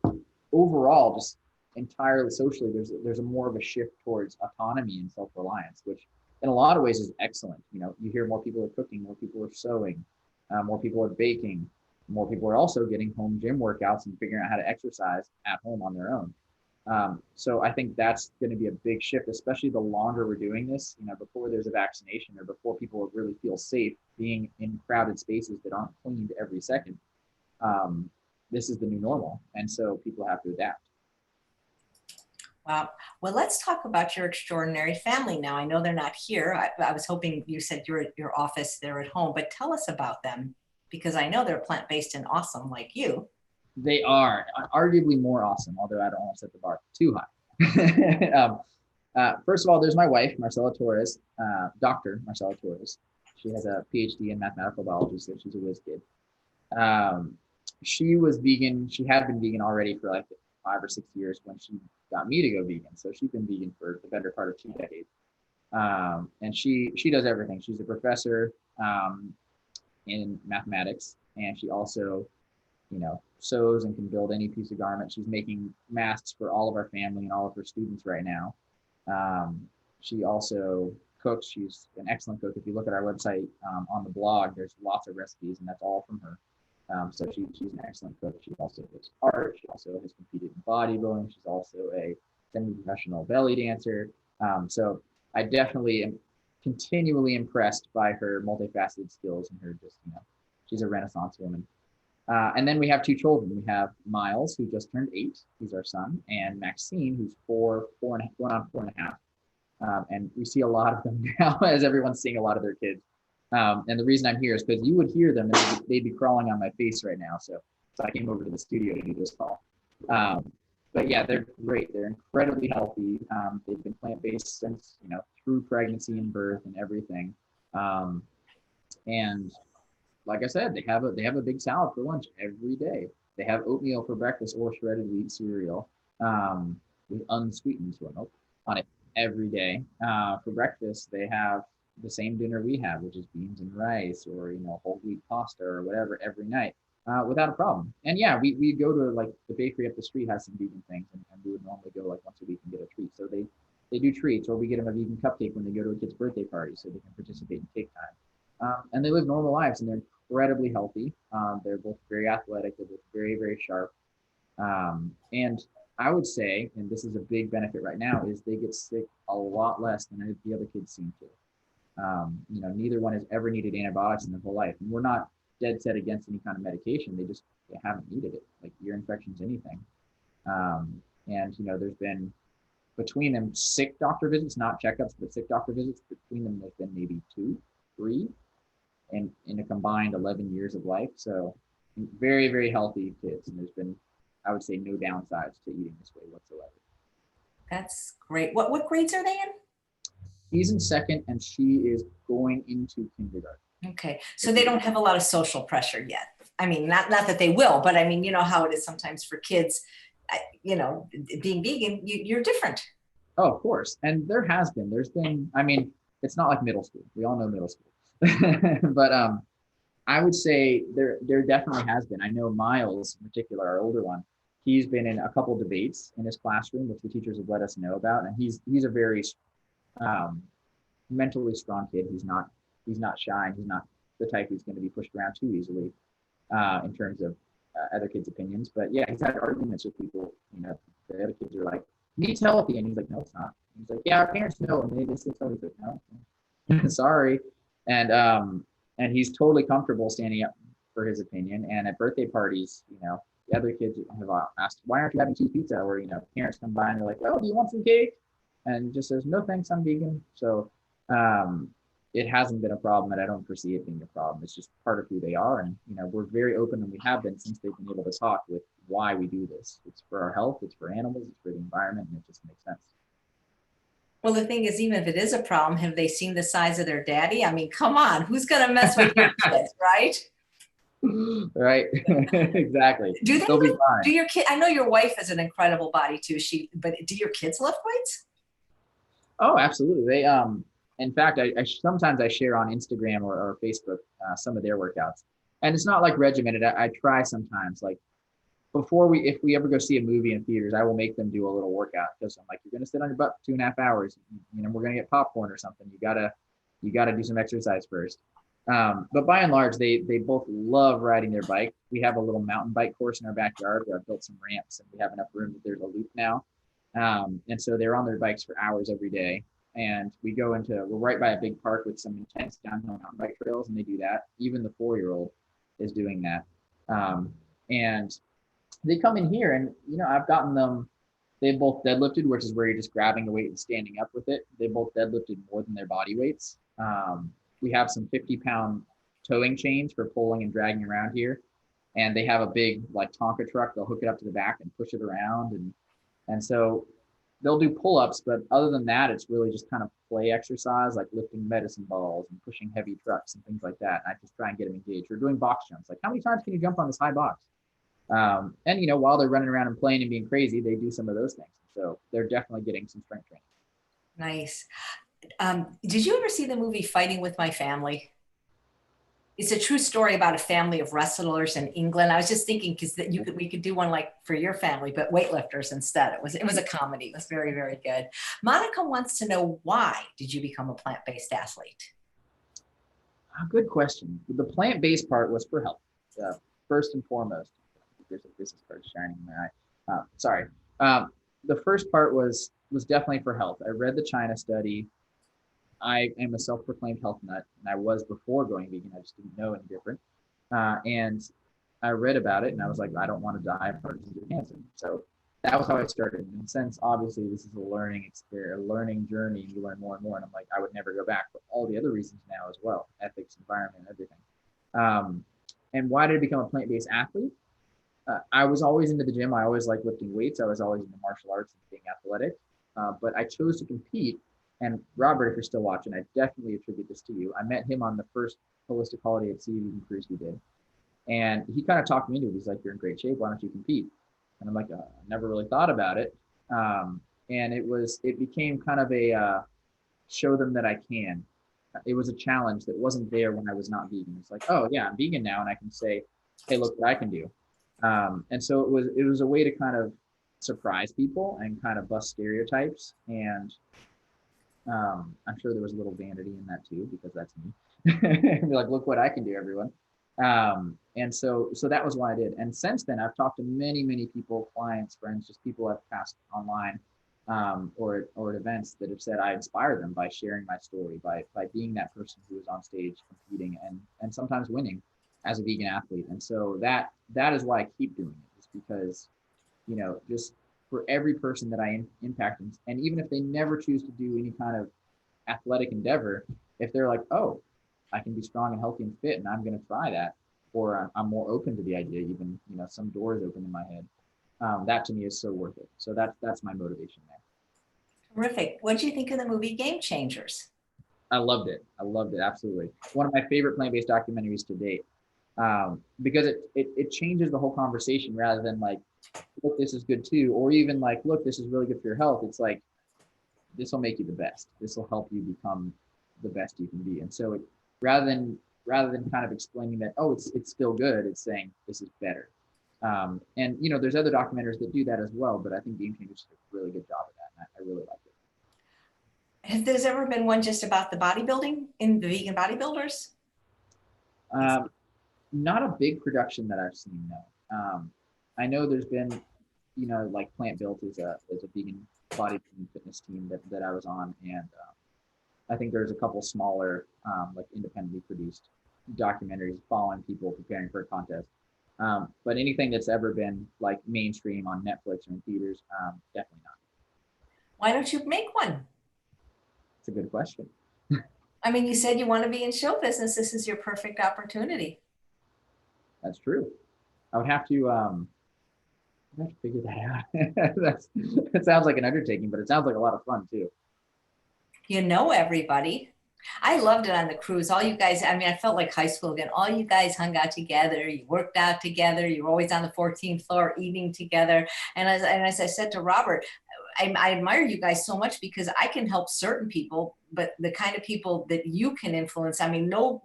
B: overall, just entirely socially, there's a more of a shift towards autonomy and self-reliance, which in a lot of ways is excellent. You hear more people are cooking, more people are sewing, more people are baking, more people are also getting home gym workouts and figuring out how to exercise at home on their own. So I think that's going to be a big shift, especially the longer we're doing this, before there's a vaccination or before people really feel safe being in crowded spaces that aren't cleaned every second. This is the new normal. And so people have to adapt.
A: Wow. Well, let's talk about your extraordinary family now. I know they're not here. I was hoping you said you're at your office, they're at home, but tell us about them, because I know they're plant-based and awesome like you.
B: They are arguably more awesome, although I don't want to set the bar too high. First of all, there's my wife, Marcela Torres, Dr. Marcela Torres. She has a PhD in mathematical biology, so she's a whiz kid. She was vegan. She had been vegan already for like 5 or 6 years when she got me to go vegan. So she's been vegan for the better part of 2 decades. And she does everything. She's a professor in mathematics, and she also, sews and can build any piece of garment. She's making masks for all of our family and all of her students right now. She also cooks. She's an excellent cook. If you look at our website on the blog, there's lots of recipes, and that's all from her. So she's an excellent cook. She also does art. She also has competed in bodybuilding. She's also a semi-professional belly dancer. So I definitely am continually impressed by her multifaceted skills and her just, she's a Renaissance woman. And then we have two children. We have Miles, who just turned 8. He's our son, and Maxine, who's 4 and going on 4.5. And we see a lot of them now, as everyone's seeing a lot of their kids. And the reason I'm here is because you would hear them and they'd be crawling on my face right now. So I came over to the studio to do this call. But yeah, they're great. They're incredibly healthy. They've been plant-based since, through pregnancy and birth and everything. And like I said, they have a big salad for lunch every day. They have oatmeal for breakfast or shredded wheat cereal with unsweetened milk on it every day. For breakfast, they have the same dinner we have, which is beans and rice or whole wheat pasta or whatever every night without a problem. And yeah, we go to like the bakery up the street has some vegan things, and we would normally go like once a week and get a treat. So they do treats, or we get them a vegan cupcake when they go to a kid's birthday party so they can participate in cake time. And they live normal lives, and they're incredibly healthy. They're both very athletic. They're both very, very sharp. And I would say, and this is a big benefit right now, is they get sick a lot less than the other kids seem to. Neither one has ever needed antibiotics in their whole life. And we're not dead set against any kind of medication. They haven't needed it, like ear infections, anything. And there's been, between them, sick doctor visits, not checkups, but sick doctor visits, between them, there's been maybe 2, 3 in a combined 11 years of life. So very, very healthy kids. And there's been, I would say, no downsides to eating this way whatsoever.
A: That's great. What grades are they in?
B: He's in 2nd, and she is going into kindergarten.
A: Okay, so they don't have a lot of social pressure yet. I mean, not that they will, but I mean, you know how it is sometimes for kids. Being vegan, you're different.
B: Oh, of course. And there's been, I mean, it's not like middle school. We all know middle school. But I would say there definitely has been. I know Miles in particular, our older one, he's been in a couple debates in his classroom, which the teachers have let us know about. And he's a very mentally strong kid. He's not shy. He's not the type who's going to be pushed around too easily in terms of other kids' opinions. But yeah, he's had arguments with people. The other kids are like, "Meat's healthy," and he's like, "No, it's not." He's like, "Yeah, our parents know," and they just tell me, "No, sorry." And he's totally comfortable standing up for his opinion. And at birthday parties, the other kids have asked, "Why aren't you having 2 pizza?" Or parents come by and they're like, "Oh, do you want some cake?" And he just says, "No, thanks, I'm vegan." So it hasn't been a problem, and I don't foresee it being a problem. It's just part of who they are. And, we're very open, and we have been since they've been able to talk with why we do this. It's for our health, it's for animals, it's for the environment, and it just makes sense.
A: Well, the thing is, even if it is a problem, have they seen the size of their daddy? I mean, come on, who's going to mess with your kids, right?
B: Right. Exactly.
A: Do your kid? I know your wife has an incredible body too. But do your kids lift weights?
B: Oh, absolutely. They in fact, I sometimes I share on Instagram or Facebook some of their workouts, and it's not like regimented. I try sometimes, like if we ever go see a movie in theaters, I will make them do a little workout, because I'm like, you're gonna sit on your butt for 2.5 hours. We're gonna get popcorn or something. You gotta do some exercise first. But by and large, they both love riding their bike. We have a little mountain bike course in our backyard where I've built some ramps, and we have enough room that there's a loop now. And so they're on their bikes for hours every day. And we're right by a big park with some intense downhill mountain bike trails, and they do that. Even the 4-year-old is doing that. And they come in here, and I've gotten them. They both deadlifted, which is where you're just grabbing the weight and standing up with it. They both deadlifted more than their body weights. We have some 50-pound towing chains for pulling and dragging around here, and they have a big like Tonka truck. They'll hook it up to the back and push it around, and so they'll do pull-ups. But other than that, it's really just kind of play exercise, like lifting medicine balls and pushing heavy trucks and things like that. And I just try and get them engaged. We're doing box jumps. Like, how many times can you jump on this high box? And while they're running around and playing and being crazy, they do some of those things. So they're definitely getting some strength training.
A: Nice. Did you ever see the movie Fighting with My Family? It's a true story about a family of wrestlers in England. I was just thinking because we could do one like for your family, but weightlifters instead. It was a comedy. It was very, very good. Monica wants to know, why did you become a plant-based athlete?
B: Good question. The plant-based part was for health, first and foremost. This is part shining in my eye. Sorry. The first part was definitely for health. I read the China study. I am a self-proclaimed health nut, and I was before going vegan. I just didn't know any different. And I read about it, and I was like, I don't want to die of heart disease or cancer. So that was how I started. And since obviously this is a learning experience, a learning journey, and you learn more and more, and I'm like, I would never go back for all the other reasons now as well, ethics, environment, everything. And why did I become a plant-based athlete? I was always into the gym. I always liked lifting weights. I was always into martial arts and being athletic. But I chose to compete. And Robert, if you're still watching, I definitely attribute this to you. I met him on the first holistic holiday at sea vegan cruise we did. And he kind of talked me into it. He's like, you're in great shape. Why don't you compete? And I'm like, I never really thought about it. And it became kind of a show them that I can. It was a challenge that wasn't there when I was not vegan. It's like, oh yeah, I'm vegan now. And I can say, hey, look what I can do. And so it was a way to kind of surprise people and kind of bust stereotypes. And I'm sure there was a little vanity in that too, because that's me. Be like, look what I can do, everyone. And so that was why I did. And since then, I've talked to many, many people, clients, friends, just people I've passed online, or at events that have said I inspire them by sharing my story, by being that person who is on stage competing and sometimes winning as a vegan athlete. And so that is why I keep doing it, is because, just for every person that I impact, and even if they never choose to do any kind of athletic endeavor, if they're like, oh, I can be strong and healthy and fit, and I'm going to try that, or I'm more open to the idea, even, some doors open in my head, that to me is so worth it. So that's my motivation there.
A: Terrific. What did you think of the movie Game Changers?
B: I loved it. Absolutely. One of my favorite plant-based documentaries to date, because it changes the whole conversation rather than like, look, this is good too, or even like, look, this is really good for your health. It's like, this will make you the best. This will help you become the best you can be. And so rather than kind of explaining that, oh, it's still good, it's saying this is better. And there's other documentaries that do that as well, but I think Game Changers did a really good job of that, and I really like it.
A: Has there ever been one just about the bodybuilding in the vegan bodybuilders?
B: Not a big production that I've seen, no. I know there's been, like Plant Built is a vegan bodybuilding fitness team that I was on, and I think there's a couple smaller, like independently produced documentaries following people preparing for a contest. But anything that's ever been like mainstream on Netflix or in theaters, definitely not.
A: Why don't you make one?
B: It's a good question.
A: I mean, you said you want to be in show business. This is your perfect opportunity.
B: That's true. I would have to figure that out. That sounds like an undertaking, but it sounds like a lot of fun too.
A: You know everybody. I loved it on the cruise. All you guys, I mean, I felt like high school again. All you guys hung out together. You worked out together. You were always on the 14th floor eating together. And as I said to Robert, I admire you guys so much because I can help certain people, but the kind of people that you can influence, I mean, no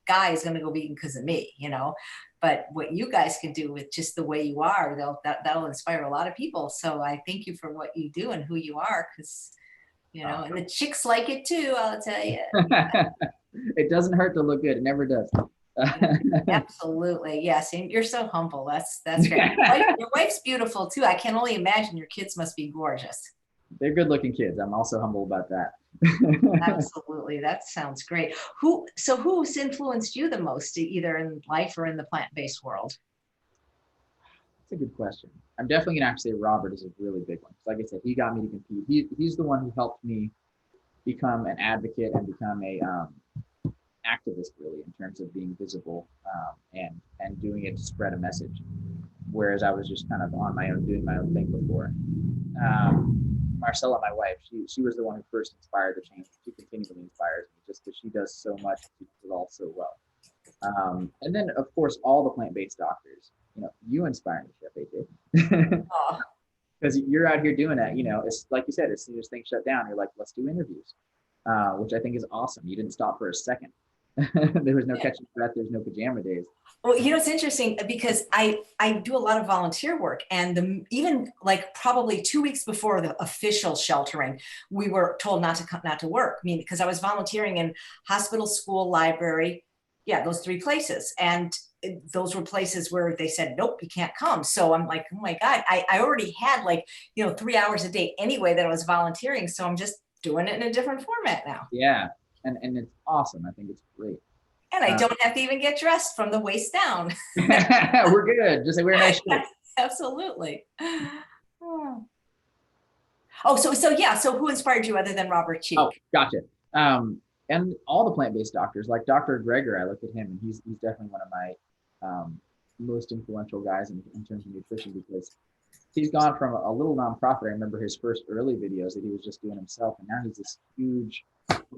A: guy is going to go vegan because of me, but what you guys can do with just the way you are, that'll inspire a lot of people. So I thank you for what you do and who you are, because and the chicks like it too, I'll tell you.
B: It doesn't hurt to look good. It never does.
A: Absolutely. Yes. And you're so humble. That's great. Your wife's beautiful too. I can only imagine your kids must be gorgeous.
B: They're good looking kids. I'm also humble about that.
A: Absolutely. That sounds great. Who's influenced you the most, either in life or in the plant-based world?
B: That's a good question. I'm definitely gonna have to say Robert is a really big one. Like I said, he got me to compete. He's the one who helped me become an advocate and become a activist, really, in terms of being visible, and doing it to spread a message. Whereas I was just kind of on my own, doing my own thing before. Marcella, my wife, she was the one who first inspired the change. She continually inspires me just because she does so much. She does it all so well. And then, of course, all the plant-based doctors. You inspire me, Chef AJ. Because you're out here doing that. It's like you said, as soon as things shut down, you're like, let's do interviews. which I think is awesome. You didn't stop for a second. There was no
A: Yeah.
B: catching breath. There's no pajama days.
A: Well, it's interesting because I do a lot of volunteer work, and even like probably 2 weeks before the official sheltering, we were told not to work. I mean, because I was volunteering in hospital, school, library, yeah, those three places, and those were places where they said nope, you can't come. So I'm like, oh my god, I already had like 3 hours a day anyway that I was volunteering, so I'm just doing it in a different format now.
B: Yeah, and it's awesome. I think it's great.
A: And I
B: Uh,
A: don't have to even get dressed from the waist down.
B: we're good. Just say wear a nice shirt.
A: Absolutely. Oh, so yeah. So who inspired you other than Robert
B: Oh,
A: Cheek?
B: gotcha. And all the plant-based doctors, like Dr. Greger, I look at him and he's definitely one of my most influential guys in terms of nutrition because he's gone from a little nonprofit. I remember his first early videos that he was just doing himself, and now he's this huge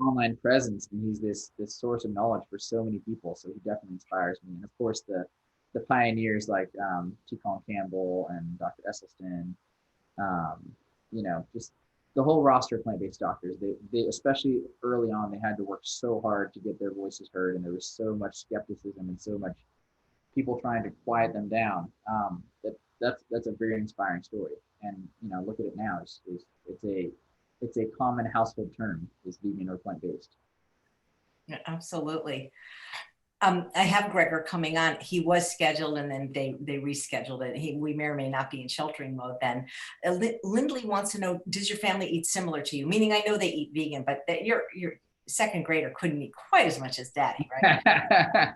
B: online presence, and he's this source of knowledge for so many people. So he definitely inspires me. And of course, the pioneers like T. Colin Campbell and Dr. Esselstyn, um, just the whole roster of plant-based doctors. They especially early on, they had to work so hard to get their voices heard, and there was so much skepticism and so much people trying to quiet them down. That's a very inspiring story. And look at it now. It's a common household term is vegan or plant-based.
A: Yeah, absolutely. I have Gregor coming on. He was scheduled and then they rescheduled it. We may or may not be in sheltering mode then. Lindley wants to know, does your family eat similar to you? Meaning I know they eat vegan, but that your second grader couldn't eat quite as much as daddy, right?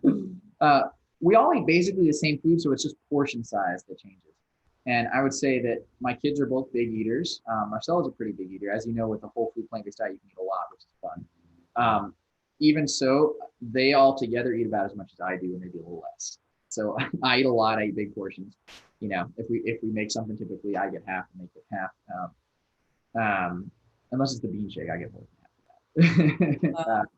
B: We all eat basically the same food, so it's just portion size that changes. And I would say that my kids are both big eaters. Marcella's a pretty big eater. As you know, with the whole food plant-based diet, you can eat a lot, which is fun. Even so, they all together eat about as much as I do, and maybe a little less. So I eat a lot. I eat big portions. If we make something, typically I get half and they get half. Unless it's the bean shake, I get more than half of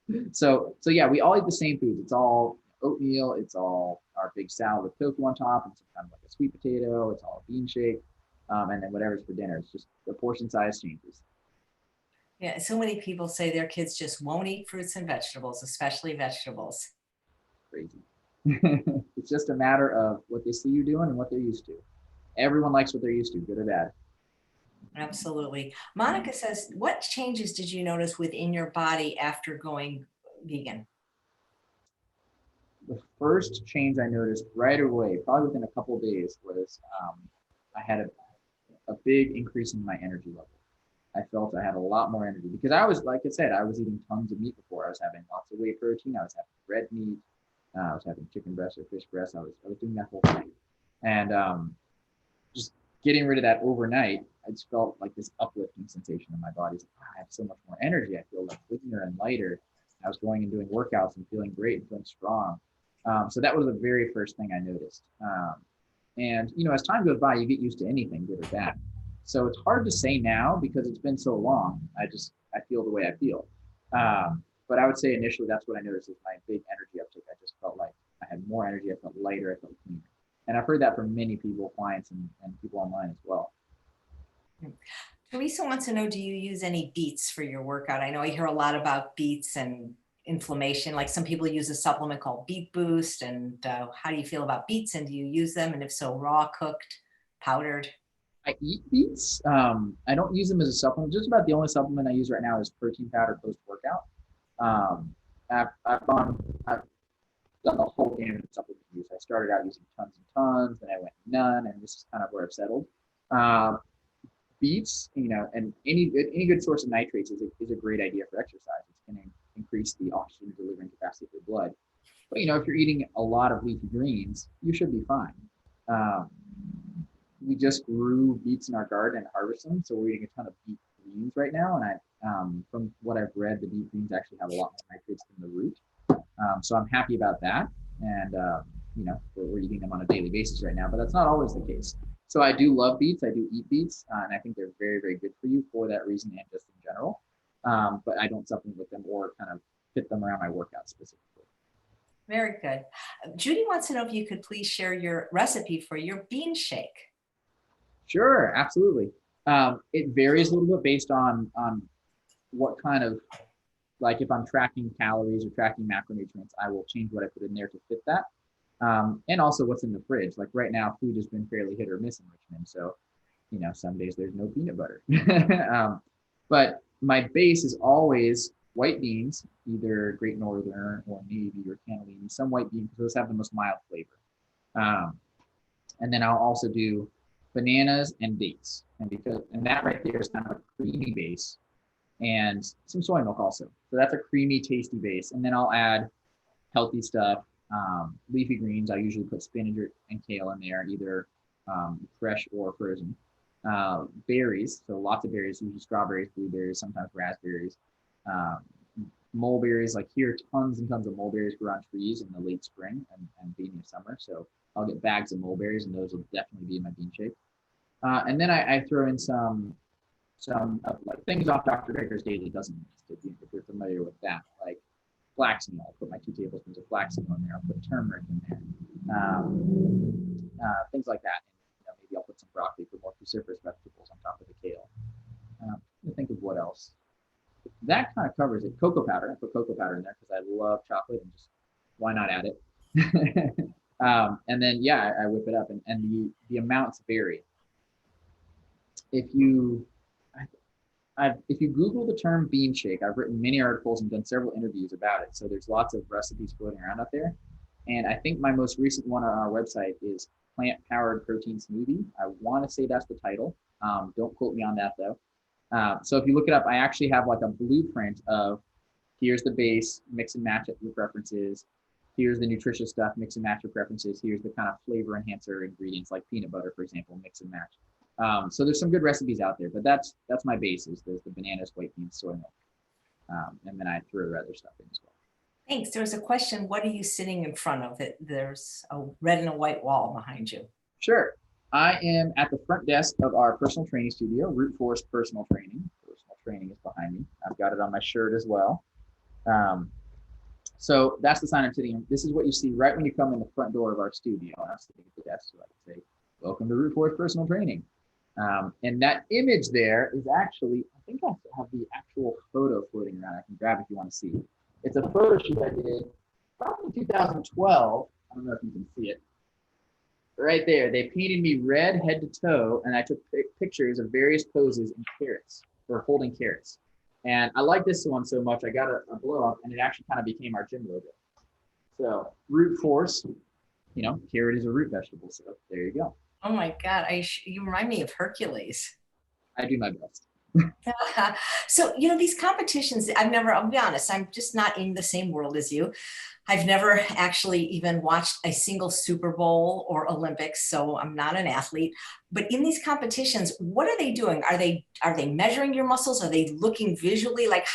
B: that. So yeah, we all eat the same foods. It's all oatmeal. It's all our big salad with tofu on top, and sometimes like a sweet potato. It's all a bean shake, and then whatever's for dinner. It's just the portion size changes.
A: Yeah, so many people say their kids just won't eat fruits and vegetables, especially vegetables.
B: Crazy. It's just a matter of what they see you doing and what they're used to. Everyone likes what they're used to, good or bad.
A: Absolutely. Monica says, what changes did you notice within your body after going vegan?
B: The first change I noticed right away, probably within a couple of days, was I had a big increase in my energy level. I felt I had a lot more energy because I was, like I said, I was eating tons of meat before. I was having lots of whey protein. I was having red meat. I was having chicken breast or fish breast. I was doing that whole thing. And just getting rid of that overnight, I just felt like this uplifting sensation in my body. Like, I have so much more energy. I feel like leaner and lighter. I was going and doing workouts and feeling great and feeling strong. So that was the very first thing I noticed. And as time goes by, you get used to anything, good or bad. So it's hard to say now because it's been so long. I feel the way I feel. But I would say initially that's what I noticed is my big energy uptake. I just felt like I had more energy. I felt lighter. I felt cleaner. And I've heard that from many people, clients and people online as well.
A: Teresa wants to know, do you use any beets for your workout? I know I hear a lot about beets and inflammation. Like some people use a supplement called Beet Boost. And how do you feel about beets? And do you use them? And if so, raw, cooked, powdered?
B: I eat beets. I don't use them as a supplement. Just about the only supplement I use right now is protein powder post-workout. I've done the whole gamut of supplement use. I started out using tons and tons, then I went none, and this is kind of where I've settled. Beets, and any good source of nitrates is a great idea for exercise. It's going to increase the oxygen delivering capacity of your blood. But if you're eating a lot of leafy greens, you should be fine. We just grew beets in our garden and harvest them, so we're eating a ton of beet greens right now. And from what I've read, the beet greens actually have a lot more nitrates than the root. So I'm happy about that. And we're eating them on a daily basis right now, but that's not always the case. So I do love beets. I do eat beets, and I think they're very, very good for you for that reason and just in general. But I don't supplement with them or kind of fit them around my workout specifically.
A: Very good. Judy wants to know if you could please share your recipe for your bean shake.
B: Sure, absolutely. It varies a little bit based on what kind of, like if I'm tracking calories or tracking macronutrients, I will change what I put in there to fit that. And also what's in the fridge. Like right now, food has been fairly hit or miss in Richmond. So, some days there's no peanut butter. But my base is always white beans, either Great Northern or Navy or cannellini, some white beans, because those have the most mild flavor. And then I'll also do bananas and dates. And that right there is kind of a creamy base, and some soy milk also. So that's a creamy, tasty base. And then I'll add healthy stuff, leafy greens. I usually put spinach and kale in there, either fresh or frozen. Berries, so lots of berries, usually strawberries, blueberries, sometimes raspberries. Mulberries, like here, tons and tons of mulberries grow on trees in the late spring and beginning of summer. So I'll get bags of mulberries, and those will definitely be in my bean shake. And then I throw in some like things off Dr. Baker's Daily Dozen list, if you're familiar with that, like flaxseed. I'll put my 2 tablespoons of flaxseed in there. I'll put turmeric in there, things like that. And, maybe I'll put some broccoli for more cruciferous vegetables on top of the kale. Think of what else. That kind of covers it. Cocoa powder. I put cocoa powder in there because I love chocolate, and just why not add it? And then I whip it up, and the amounts vary. If you Google the term bean shake, I've written many articles and done several interviews about it. So there's lots of recipes floating around out there. And I think my most recent one on our website is plant-powered protein smoothie. I want to say that's the title. Don't quote me on that though. So if you look it up, I actually have like a blueprint of here's the base, mix and match it with preferences. Here's the nutritious stuff, mix and match your preferences. Here's the kind of flavor enhancer ingredients like peanut butter, for example, mix and match. So there's some good recipes out there, but that's my basis. There's the bananas, white beans, soy milk, and then I throw the other stuff in as well.
A: Thanks. There was a question. What are you sitting in front of? There's a red and a white wall behind you.
B: Sure. I am at the front desk of our personal training studio, Root Force Personal Training. Personal training is behind me. I've got it on my shirt as well. So that's the sign I'm sitting in. This is what you see right when you come in the front door of our studio. I'm sitting at the desk, so I can say, welcome to Root Force Personal Training. And that image there is actually, I think I have the actual photo floating around. I can grab if you want to see. It's a photo shoot I did probably in 2012. I don't know if you can see it. Right there, they painted me red head to toe, and I took pictures of various poses in carrots, or holding carrots. And I like this one so much, I got a blow up, and it actually kind of became our gym logo. So Root Force, carrot is a root vegetable, so there you go.
A: Oh my God, you remind me of Hercules.
B: I do my best.
A: So, these competitions, I'll be honest, I'm just not in the same world as you. I've never actually even watched a single Super Bowl or Olympics, so I'm not an athlete. But in these competitions, what are they doing? Are they measuring your muscles? Are they looking visually? Like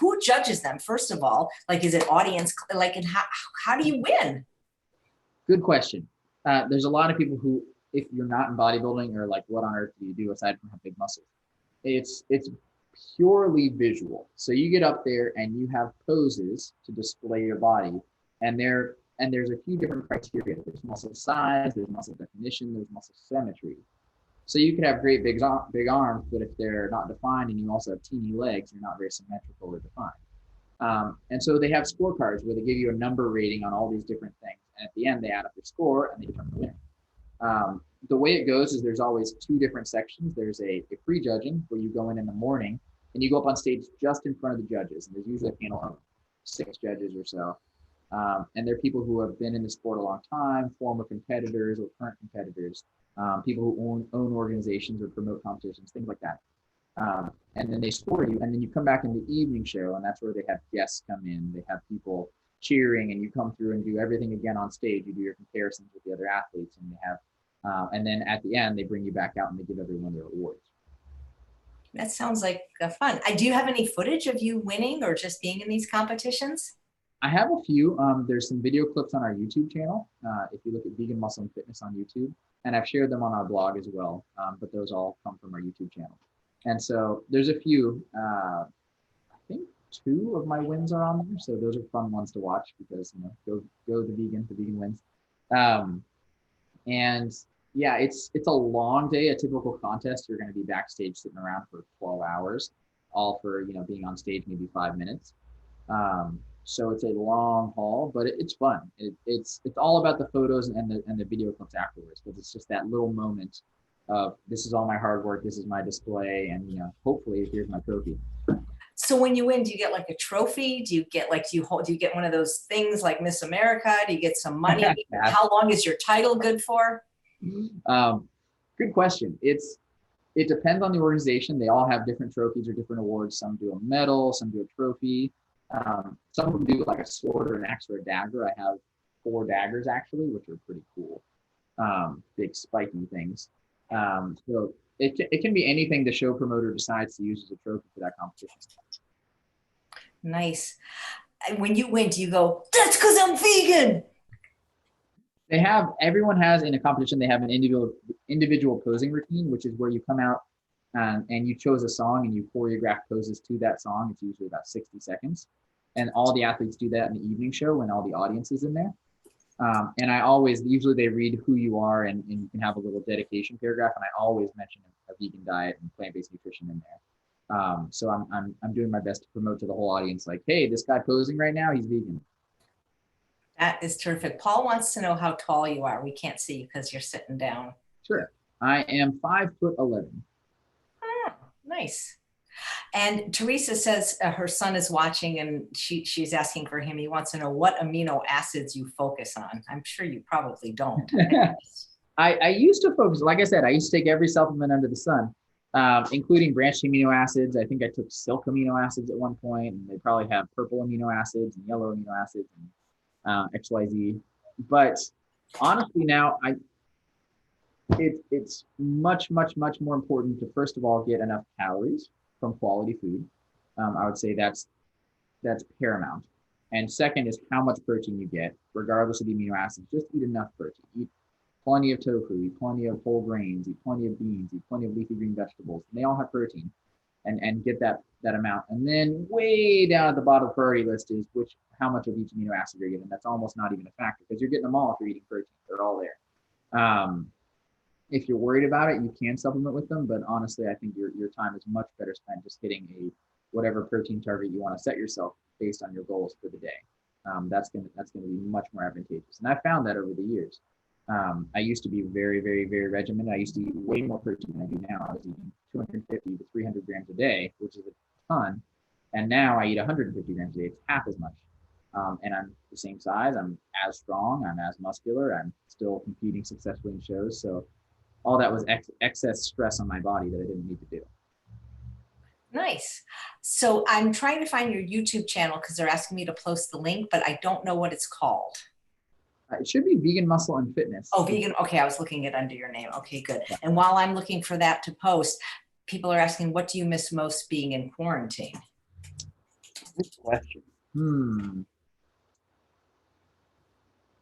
A: who judges them, first of all? Like, is it audience? Like, and how do you win?
B: Good question. There's a lot of people who, if you're not in bodybuilding, are like, what on earth do you do aside from have big muscles? It's purely visual. So you get up there and you have poses to display your body, and there's a few different criteria. There's muscle size, there's muscle definition, there's muscle symmetry. So you could have great big arms, but if they're not defined and you also have teeny legs, you're not very symmetrical or defined. And so they have scorecards where they give you a number rating on all these different things, and at the end they add up your score and they determine the winner. The way it goes is there's always 2 different sections. There's a pre-judging where you go in the morning and you go up on stage just in front of the judges. And there's usually a panel of 6 judges or so. And they're people who have been in the sport a long time, former competitors or current competitors, people who own organizations or promote competitions, things like that. And then they score you, and then you come back in the evening show, and that's where they have guests come in. They have people cheering, and you come through and do everything again on stage. You do your comparisons with the other athletes, and they have, and then at the end, they bring you back out and they give everyone their awards.
A: That sounds like fun. Do you have any footage of you winning or just being in these competitions?
B: I have a few. There's some video clips on our YouTube channel. If you look at Vegan Muscle and Fitness on YouTube, and I've shared them on our blog as well. But those all come from our YouTube channel. And so there's a few. I think 2 of my wins are on there. So those are fun ones to watch because go the vegan wins. And yeah, it's a long day. A typical contest, you're going to be backstage sitting around for 12 hours. all for, being on stage maybe 5 minutes. So it's a long haul, but it's fun. It's all about the photos and the video clips afterwards, because it's just that little moment of, this is all my hard work, this is my display, and hopefully here's my trophy.
A: So when you win, do you get like a trophy? Do you get like, do you get one of those things like Miss America? Do you get some money? How long is your title good for?
B: Good question. It depends on the organization. They all have different trophies or different awards. Some do a medal, some do a trophy. Some of them do like a sword or an axe or a dagger. I have 4 daggers actually, which are pretty cool. Big spiky things. So it can be anything the show promoter decides to use as a trophy for that competition.
A: Nice. When you win, do you go, that's because I'm vegan?
B: Everyone has, in a competition, they have an individual posing routine, which is where you come out and you chose a song and you choreograph poses to that song. It's usually about 60 seconds. And all the athletes do that in the evening show when all the audience is in there. And usually they read who you are, and you can have a little dedication paragraph. And I always mention a vegan diet and plant-based nutrition in there. So I'm doing my best to promote to the whole audience, like, hey, this guy posing right now, he's vegan.
A: That is terrific. Paul wants to know how tall you are. We can't see you because you're sitting down.
B: Sure. I am 5'11".
A: Oh, nice. And Teresa says her son is watching, and she's asking for him. He wants to know what amino acids you focus on. I'm sure you probably don't.
B: I used to focus, like I said, I used to take every supplement under the sun, including branched amino acids. I think I took silk amino acids at one point, and they probably have purple amino acids and yellow amino acids and XYZ. But honestly, now it's much more important to, first of all, get enough calories from quality food. I would say that's paramount. And second is how much protein you get, regardless of the amino acids. Just eat enough protein. Eat plenty of tofu, eat plenty of whole grains, eat plenty of beans, eat plenty of leafy green vegetables. And they all have protein, and get that amount. And then way down at the bottom of the priority list is how much of each amino acid you're getting. That's almost not even a factor, because you're getting them all if you're eating protein. They're all there. If you're worried about it, you can supplement with them, but honestly, I think your time is much better spent just hitting whatever protein target you want to set yourself based on your goals for the day. That's gonna be much more advantageous, and I found that over the years. I used to be very, very, very regimented. I used to eat way more protein than I do now. I was eating 250 to 300 grams a day, which is a ton, and now I eat 150 grams a day. It's half as much, and I'm the same size. I'm as strong. I'm as muscular. I'm still competing successfully in shows. So all that was excess stress on my body that I didn't need to do.
A: Nice. So I'm trying to find your YouTube channel because they're asking me to post the link, but I don't know what it's called.
B: It should be Vegan Muscle and Fitness.
A: Oh, vegan. Okay, I was looking it under your name. Okay, good. Yeah. And while I'm looking for that to post, people are asking, what do you miss most being in quarantine?
B: Good question.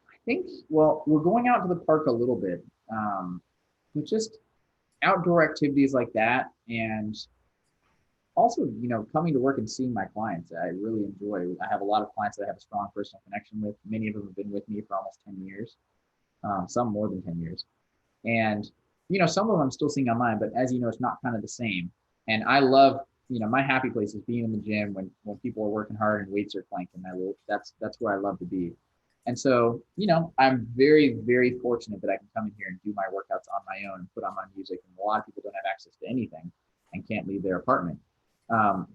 B: I think, well, we're going out to the park a little bit. But just outdoor activities like that, and also, coming to work and seeing my clients, I really enjoy. I have a lot of clients that I have a strong personal connection with. Many of them have been with me for almost 10 years, some more than 10 years. And, some of them I'm still seeing online, but as you know, it's not kind of the same. And I love, my happy place is being in the gym when people are working hard and weights are clanking. That's where I love to be. And so, I'm very, very fortunate that I can come in here and do my workouts on my own and put on my music. And a lot of people don't have access to anything and can't leave their apartment.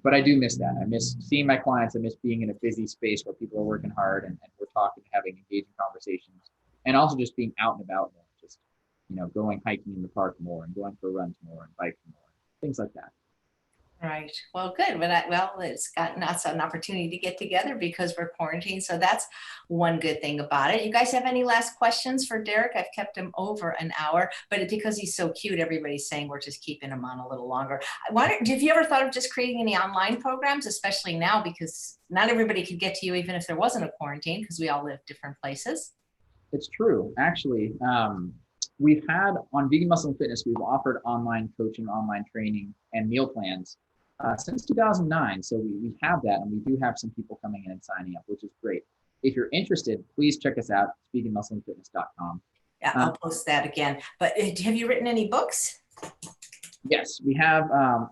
B: But I do miss that. I miss seeing my clients. I miss being in a busy space where people are working hard and we're talking, having engaging conversations, and also just being out and about more, just, going hiking in the park more and going for runs more and biking more, things like that.
A: Right. Well, good. But it's gotten us an opportunity to get together because we're quarantined. So that's one good thing about it. You guys have any last questions for Derek? I've kept him over an hour, but because he's so cute, everybody's saying we're just keeping him on a little longer. Have you ever thought of just creating any online programs, especially now, because not everybody could get to you even if there wasn't a quarantine, because we all live different places?
B: It's true. Actually, we've had on Vegan Muscle and Fitness, we've offered online coaching, online training, and meal plans since 2009. So we have that, and we do have some people coming in and signing up, which is great. If you're interested, please check us out, veganmuscleandfitness.com.
A: Yeah, I'll post that again. But have you written any books?
B: Yes, we have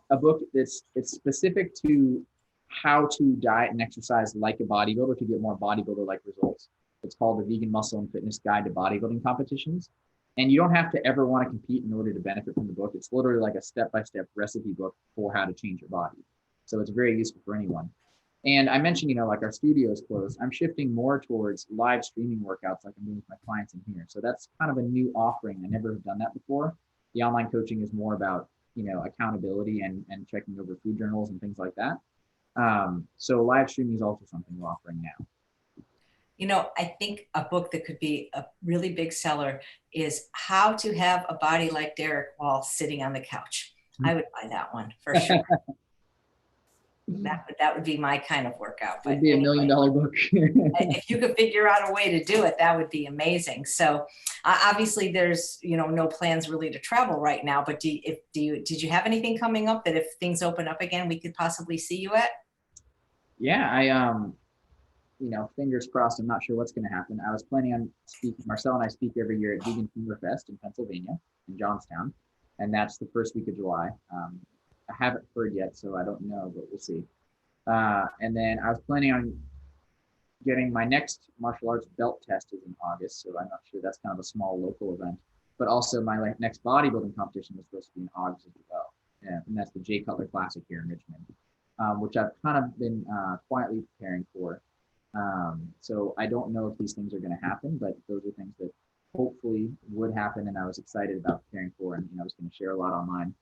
B: a book it's specific to how to diet and exercise like a bodybuilder to get more bodybuilder-like results. It's called the Vegan Muscle and Fitness Guide to Bodybuilding Competitions. And you don't have to ever want to compete in order to benefit from the book. It's literally like a step-by-step recipe book for how to change your body. So it's very useful for anyone. And I mentioned, like our studio is closed. I'm shifting more towards live streaming workouts like I'm doing with my clients in here. So that's kind of a new offering. I never have done that before. The online coaching is more about, accountability and checking over food journals and things like that. So live streaming is also something we're offering now.
A: I think a book that could be a really big seller is How to Have a Body Like Derek While Sitting on the Couch. I would buy that one for sure. That would be my kind of workout. But
B: it'd be a $1 million book.
A: If you could figure out a way to do it, that would be amazing. So obviously there's, no plans really to travel right now, but did you have anything coming up that if things open up again, we could possibly see you at?
B: Yeah, fingers crossed. I'm not sure what's going to happen. I was planning on speaking. Marcel and I speak every year at Vegan Finger Fest in Pennsylvania, in Johnstown, and that's the first week of July. I haven't heard yet, so I don't know, but we'll see. And then I was planning on getting my next martial arts belt test is in August, so I'm not sure. That's kind of a small local event. But also my next bodybuilding competition was supposed to be in August as well, and that's the Jay Cutler Classic here in Richmond, which I've kind of been quietly preparing for. So I don't know if these things are going to happen, but those are things that hopefully would happen, and I was excited about preparing for, and I was going to share a lot online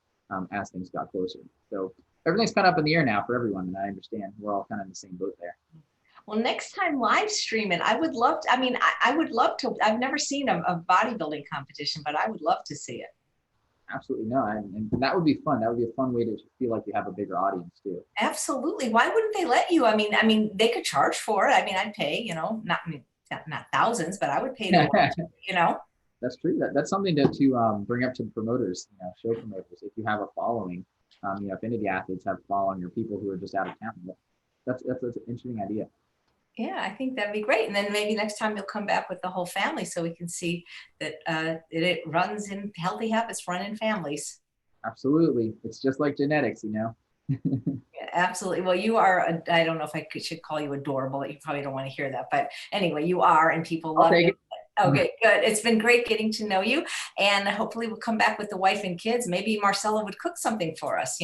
B: as things got closer. So everything's kind of up in the air now for everyone, and I understand we're all kind of in the same boat there.
A: Well, next time live stream it. I would love to. I would love to. I've never seen a bodybuilding competition, but I would love to see it.
B: Absolutely, no, and that would be fun. That would be a fun way to feel like you have a bigger audience too.
A: Absolutely. Why wouldn't they let you? They could charge for it. I'd pay. Not thousands, but I would pay to watch.
B: That's true. That's something to bring up to the promoters. Show promoters if you have a following. If any of the athletes have following or people who are just out of town. That's an interesting idea.
A: Yeah, I think that'd be great. And then maybe next time you'll come back with the whole family so we can see that it runs in healthy habits, run in families.
B: Absolutely. It's just like genetics,
A: Yeah, absolutely. Well, you are, I don't know if I should call you adorable. You probably don't want to hear that. But anyway, you are, and people love you. Okay, good. It's been great getting to know you. And hopefully we'll come back with the wife and kids. Maybe Marcella would cook something for us,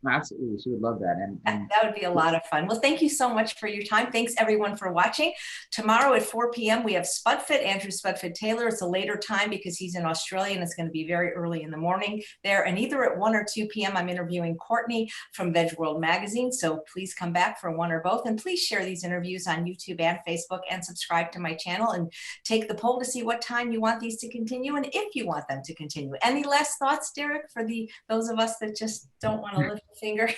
B: Absolutely. She would love that. And
A: that would be a lot of fun. Well, thank you so much for your time. Thanks everyone for watching. Tomorrow at 4 p.m. we have Spudfit, Andrew Spudfit Taylor. It's a later time because he's in Australia and it's going to be very early in the morning there. And either at 1 or 2 p.m. I'm interviewing Courtney from Veg World Magazine. So please come back for one or both. And please share these interviews on YouTube and Facebook and subscribe to my channel and take the poll to see what time you want these to continue and if you want them to continue. Any last thoughts, Derek, for those of us that just don't want to lift a finger?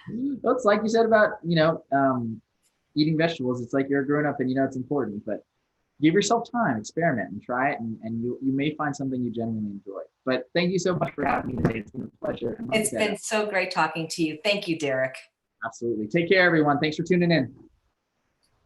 B: Well, it's like you said about eating vegetables. It's like you're a grown up and it's important, but give yourself time, experiment and try it, and you may find something you genuinely enjoy. But thank you so much for having me today. It's been a pleasure.
A: It's been so great talking to you. Thank you, Derek.
B: Absolutely. Take care, everyone. Thanks for tuning in.